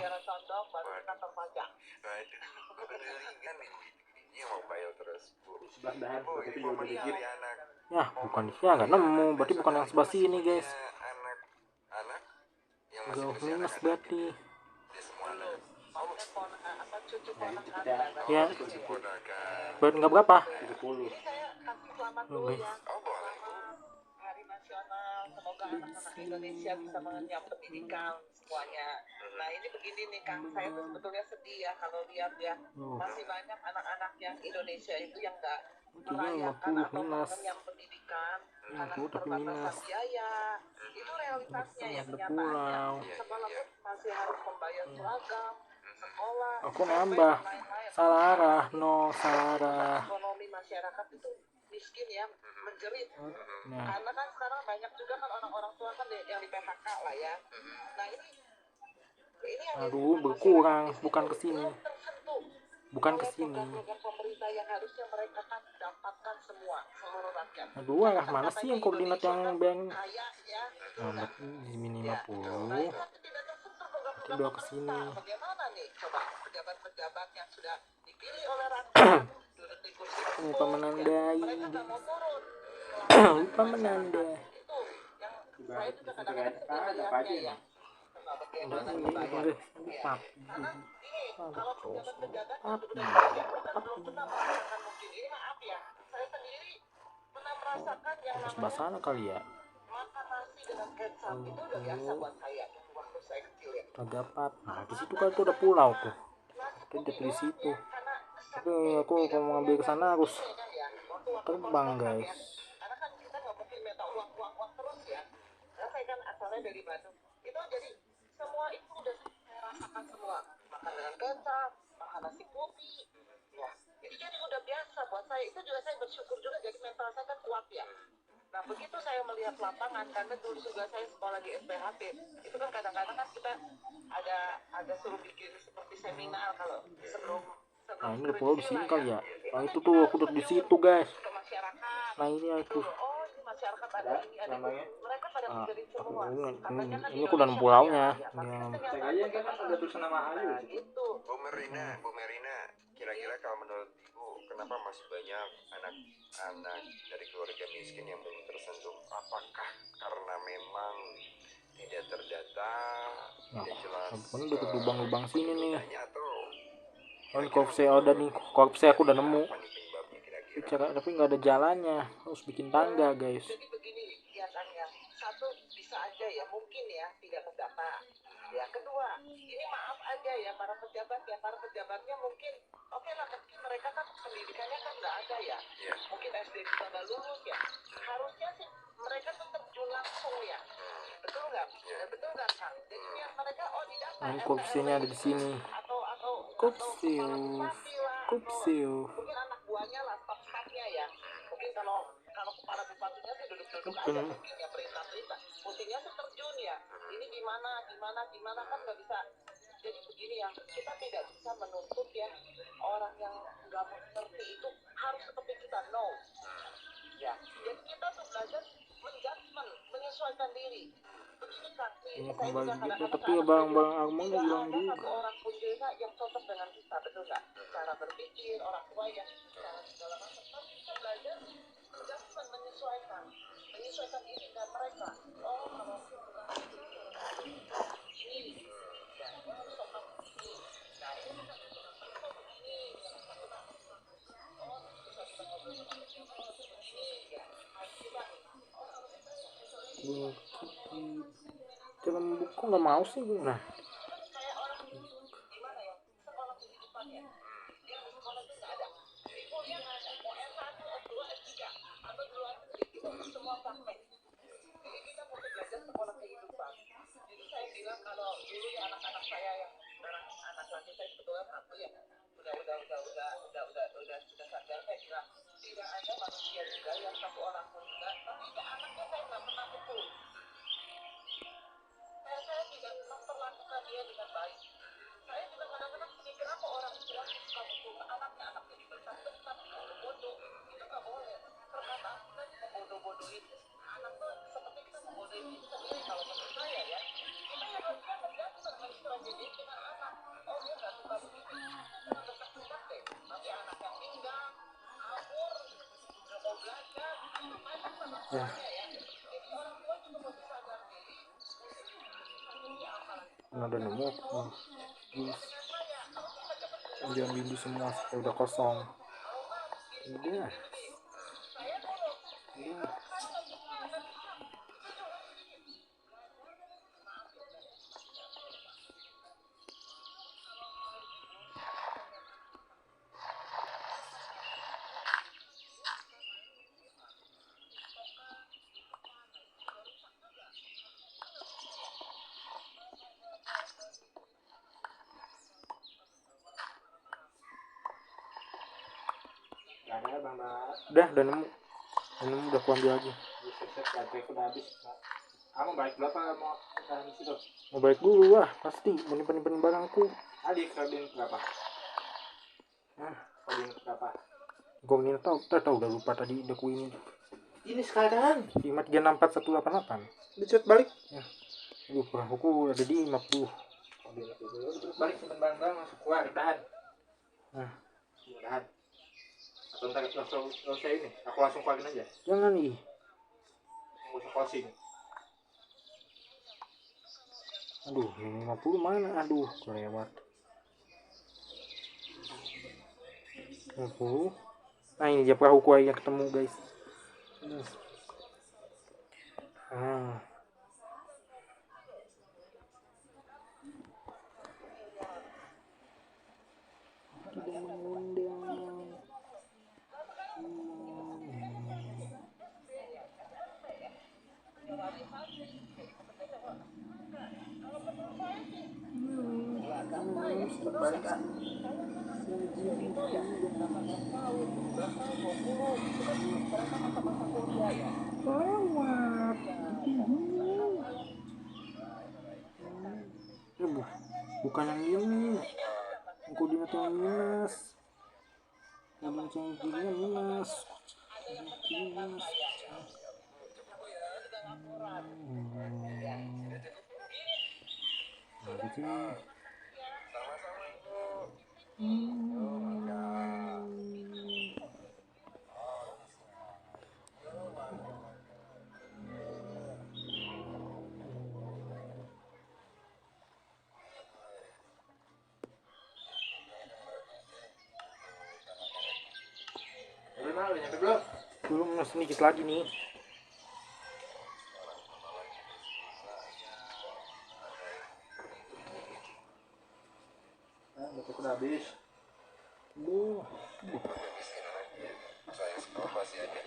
Ya, bukan di sini, nggak nemu. Berarti bukan yang sebelah sini guys. Jauh minus berarti. Ya, nggak berapa? 30. Guys. Hari Nasional, semoga anak-anak Indonesia bisa mengenyam pendidikan semuanya. Nah ini begini nih Kang, saya tuh sebetulnya sedih ya kalau lihat ya masih banyak anak-anak yang Indonesia itu yang nggak merayakan atau mengenyam pendidikan karena keterbatasan biaya. Itu realitasnya yang kenyataannya. Sekolah pun masih harus membayar seragam, sekolah. Aku nambah. Salah arah, salah arah. Ekonomi masyarakat itu miskin ya, menjerit. Karena kan sekarang banyak juga kan orang-orang tua kan yang di PHK lah ya. Nah ini yang berkurang, bukan ke sini. Bukan ke sini. program pemerintah yang harusnya mereka kan dapatkan semua seluruh rakyat. Arah mana sih yang koordinat yang bank? Kaya ya. Nah, di mini 50. Tiba ke sini. Bagaimana nih coba pejabat-pejabat yang sudah dipilih oleh rakyat duduk di kursi Lupa menandai. mereka nggak mau turun. Lupa menandai. Itu yang saya juga kadang-kadang sedih melihatnya ya. Bagaimana dibayar? Karena ini kalau pejabat-pejabat belum pernah merasakan mungkin ini maaf ya, saya sendiri pernah merasakan yang Sebelah sana kali ya. makan nasi dengan kecap itu udah biasa buat saya waktu saya kecil ya. Sagapat. Nah, di situ kan tuh ada pulau tuh. Kita di situ. Tapi aku kalau mau ngambil ke sana harus terbang guys. Karena kan kita nggak mungkin minta uang terus ya. Karena saya kan asalnya dari Bandung. Itu jadi semua itu udah saya rasakan semua. Makan dengan kecap, makan nasi putih. Ya, itu jadi udah biasa buat saya. Itu juga saya bersyukur juga jadi mental saya kan kuat ya. Nah begitu saya melihat lapangan, karena dulu juga saya sekolah di SPHP, itu kan kadang-kadang kan kita ada suruh bikin seperti seminar kalau sebelum Nah ini pulau di sini kali ya. Nah itu tuh aku udah di situ guys. Nah ini aku. Ini aku dalam pulaunya. Bu Merina, kira-kira kalau menurut Ibu, kenapa masih banyak anak-anak dari keluarga miskin yang belum tersentuh? Apakah karena memang tidak terdata, tidak jelas? Bukan deket lubang-lubang sini nih. Atau Ini korpse ada nih, korpse aku udah nemu. Tapi nggak ada jalannya, harus bikin tangga guys. Jadi begini kelihatannya, satu bisa aja ya mungkin ya tidak terdata. Ya kedua, ini maaf aja ya para pejabatnya mungkin oke lah, mungkin mereka kan pendidikannya kan nggak ada ya. Mungkin SD juga nggak lulus ya. Harusnya sih mereka tetap terjun langsung ya. Betul nggak? Betul nggak Kang? Jadi biar mereka didata. Ini korpsenya ada di sini. Kopsio. Mungkin anak buahnya lah, staf-stafnya ya. Mungkin kalau kepala bupatinya sih duduk-duduk aja mungkin ya, perintah-perintah. Mestinya sih terjun ya. Ini gimana kan nggak bisa. Jadi begini ya, kita tidak bisa menuntut ya orang yang nggak mengerti itu harus seperti kita, no. Ya, jadi kita tuh belajar menyesuaikan diri. Begini kan, Ini kembali gitu, tapi ya barang-barang Armand hilang juga. satu orang pun desa yang cocok dengan kita, betul nggak? Cara berpikir orang tua ya, cara segala macam. Tapi kita belajar menyesuaikan diri dan mereka. Oh, kalau ini, ya, harus sopan ini. Nah, ini kita begini, bisa kita ngobrol sama begini, ya. Kita, Dalam buku nggak mau sih. Nah kayak orang gimana ya, sekolah kehidupannya dia sekolah itu nggak ada, kuliah nggak ada, mau S1, S2, S3 atau di luar negeri itu semua praktek. Jadi kita mesti belajar sekolah kehidupan. Jadi saya bilang kalau dulu ya anak-anak saya yang sekarang anak laki saya sebetulnya satu ya sudah sadar, saya bilang tidak ada manusia juga yang satu orang pun juga, tapi ya anaknya saya nggak pernah pukul. Saya tidak memperlakukan dia dengan baik. Saya juga kadang-kadang mikir apa orang bilang suka pukul anaknya dibesar-besar tapi bodoh, itu nggak boleh. Perkataan kita membodoh-bodohin anak tuh seperti kita membodohin diri sendiri. Kalau menurut saya ya, kita yang harusnya menjadi strategi dengan anak. Oh dia nggak suka begini, kita desak-desak deh. Nanti anak yang pinggang, kabur, nggak mau belajar, macam-macam sama semuanya ya. Jadi orang tua juga mesti sadar diri. udah nemu. Jangan bidu semua, udah kosong. Udah. Udah nemu. Udah aku ambil lagi. Udah habis. Kamu balik berapa mau di situ? Mau balik dulu lah, pasti. Benih barangku. Adik kalian berapa? Kalian berapa? Gue ingin tahu udah lupa tadi udah ini. Ini sekarang 5364188. Dicet balik. Ya. Aduh, perahuku ada di 50. Balik simpan barang-barang masuk keluar, tahan. Tahan. Atau ntar langsung ini, aku langsung keluarin aja. Jangan nih. Nggak usah closing. Aduh, 50 mana? Aduh, kelewat. 50. Nah ini dia perahu kuai yang ketemu guys. Tidak mengundang. Bukan yang ini, koordinat yang minus. abang saya gini lunas. Belum, masih sedikit lagi nih. Udah habis. Saya sekolah masih aja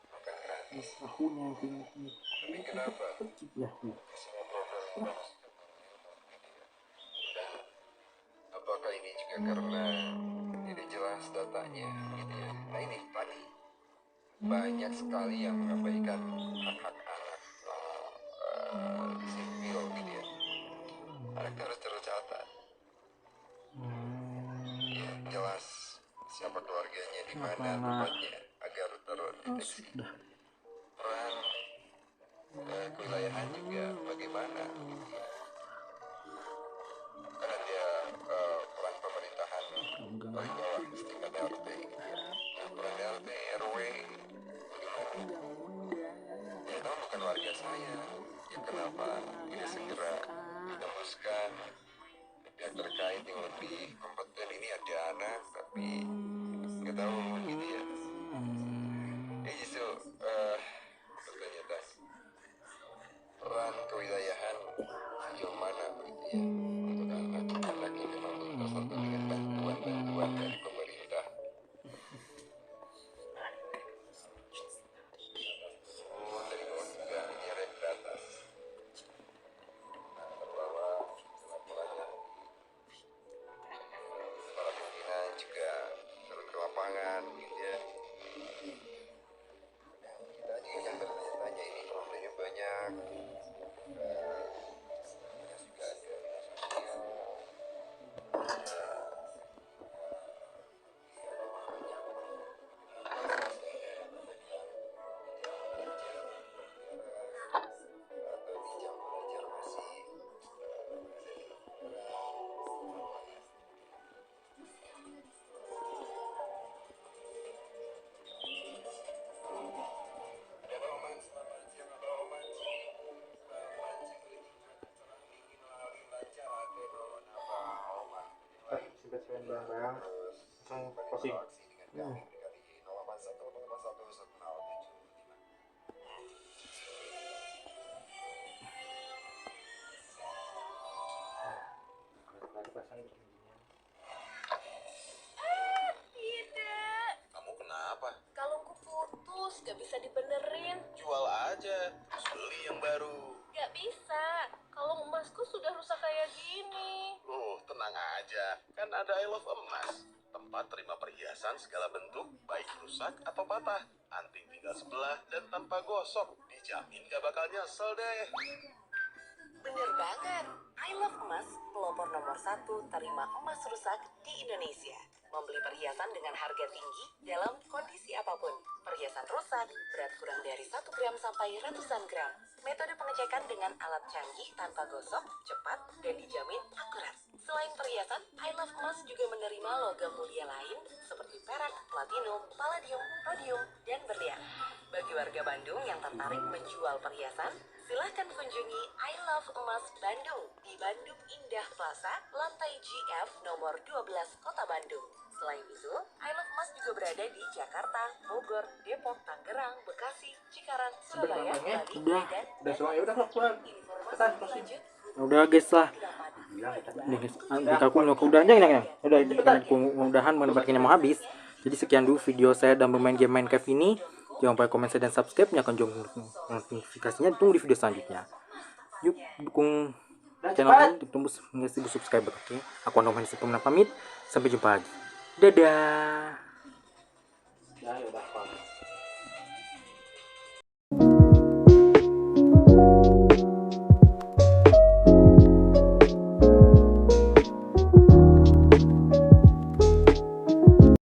makan gratis. Aku yang Tapi kenapa? ya. Semua program apakah ini juga karena tidak jelas datanya gitu ya? Nah ini tadi banyak sekali yang mengabaikan hak-hak anak sipil gitu ya. Anak harus tercatat. Ya, jelas siapa keluarganya di mana tempatnya agar terdeteksi. Peran kewilayahan juga bagaimana gitu ya. Kan ada peran pemerintahan paling bawah setingkat RT gitu ya. Nah, peran RT, RW bagaimana? Ya itu bukan warga saya. Ya kenapa tidak segera ditembuskan pihak terkait yang lebih kompeten? Ini ada anak tapi nggak tahu gitu ya. Ya justru bertanya-tanya peran kewilayahan sejauh mana begitu ya untuk anak yang memang belum tersentuh dengan bantuan dari pemerintah. Dari bawah juga ini ada di atas. Terbawah laporannya para pimpinan juga turun ke lapangan gitu ya. Kita juga kan bertanya-tanya ini problemnya banyak. Juga ada barang-barang langsung closing. Tidak. Kamu kenapa? Kalungku putus, gak bisa dibenerin. Jual aja, terus beli yang baru. Gak bisa, kalung emasku sudah rusak kayak gini. Loh, tenang aja. Kan ada I Love Emas. Tempat terima perhiasan segala bentuk, baik rusak atau patah. Anting tinggal sebelah dan tanpa gosok. Dijamin gak bakal nyesel deh. Bener banget. I Love Emas, pelopor nomor 1 terima emas rusak di Indonesia. Membeli perhiasan dengan harga tinggi dalam kondisi apapun. Perhiasan rusak, berat kurang dari 1 gram sampai ratusan gram. Metode pengecekan dengan alat canggih tanpa gosok, cepat, dan dijamin akurat. Selain perhiasan, I Love Emas juga menerima logam mulia lain seperti perak, platinum, palladium, rhodium, dan berlian. Bagi warga Bandung yang tertarik menjual perhiasan, silahkan kunjungi I Love Emas Bandung di Bandung Indah Plaza, lantai GF nomor 12 Kota Bandung. Selain itu, I Love Emas juga berada di Jakarta, Bogor, Depok, Tangerang, Bekasi, Cikarang, Surabaya, Bali, Medan, Udah semua ya udah pulang. Informasi lanjut. Udah guys lah. Nih guys, aku udah jangan. Udah mudahan menempatkannya mau habis. Jadi sekian dulu video saya dan bermain game Minecraft ini. Jangan lupa komen, share, dan subscribe. Nyalakan notifikasinya. Tunggu di video selanjutnya. Yuk dukung channel ini untuk tembus hingga 1000 subscriber. Oke, aku Anoman pamit. Sampai jumpa lagi. Dadah.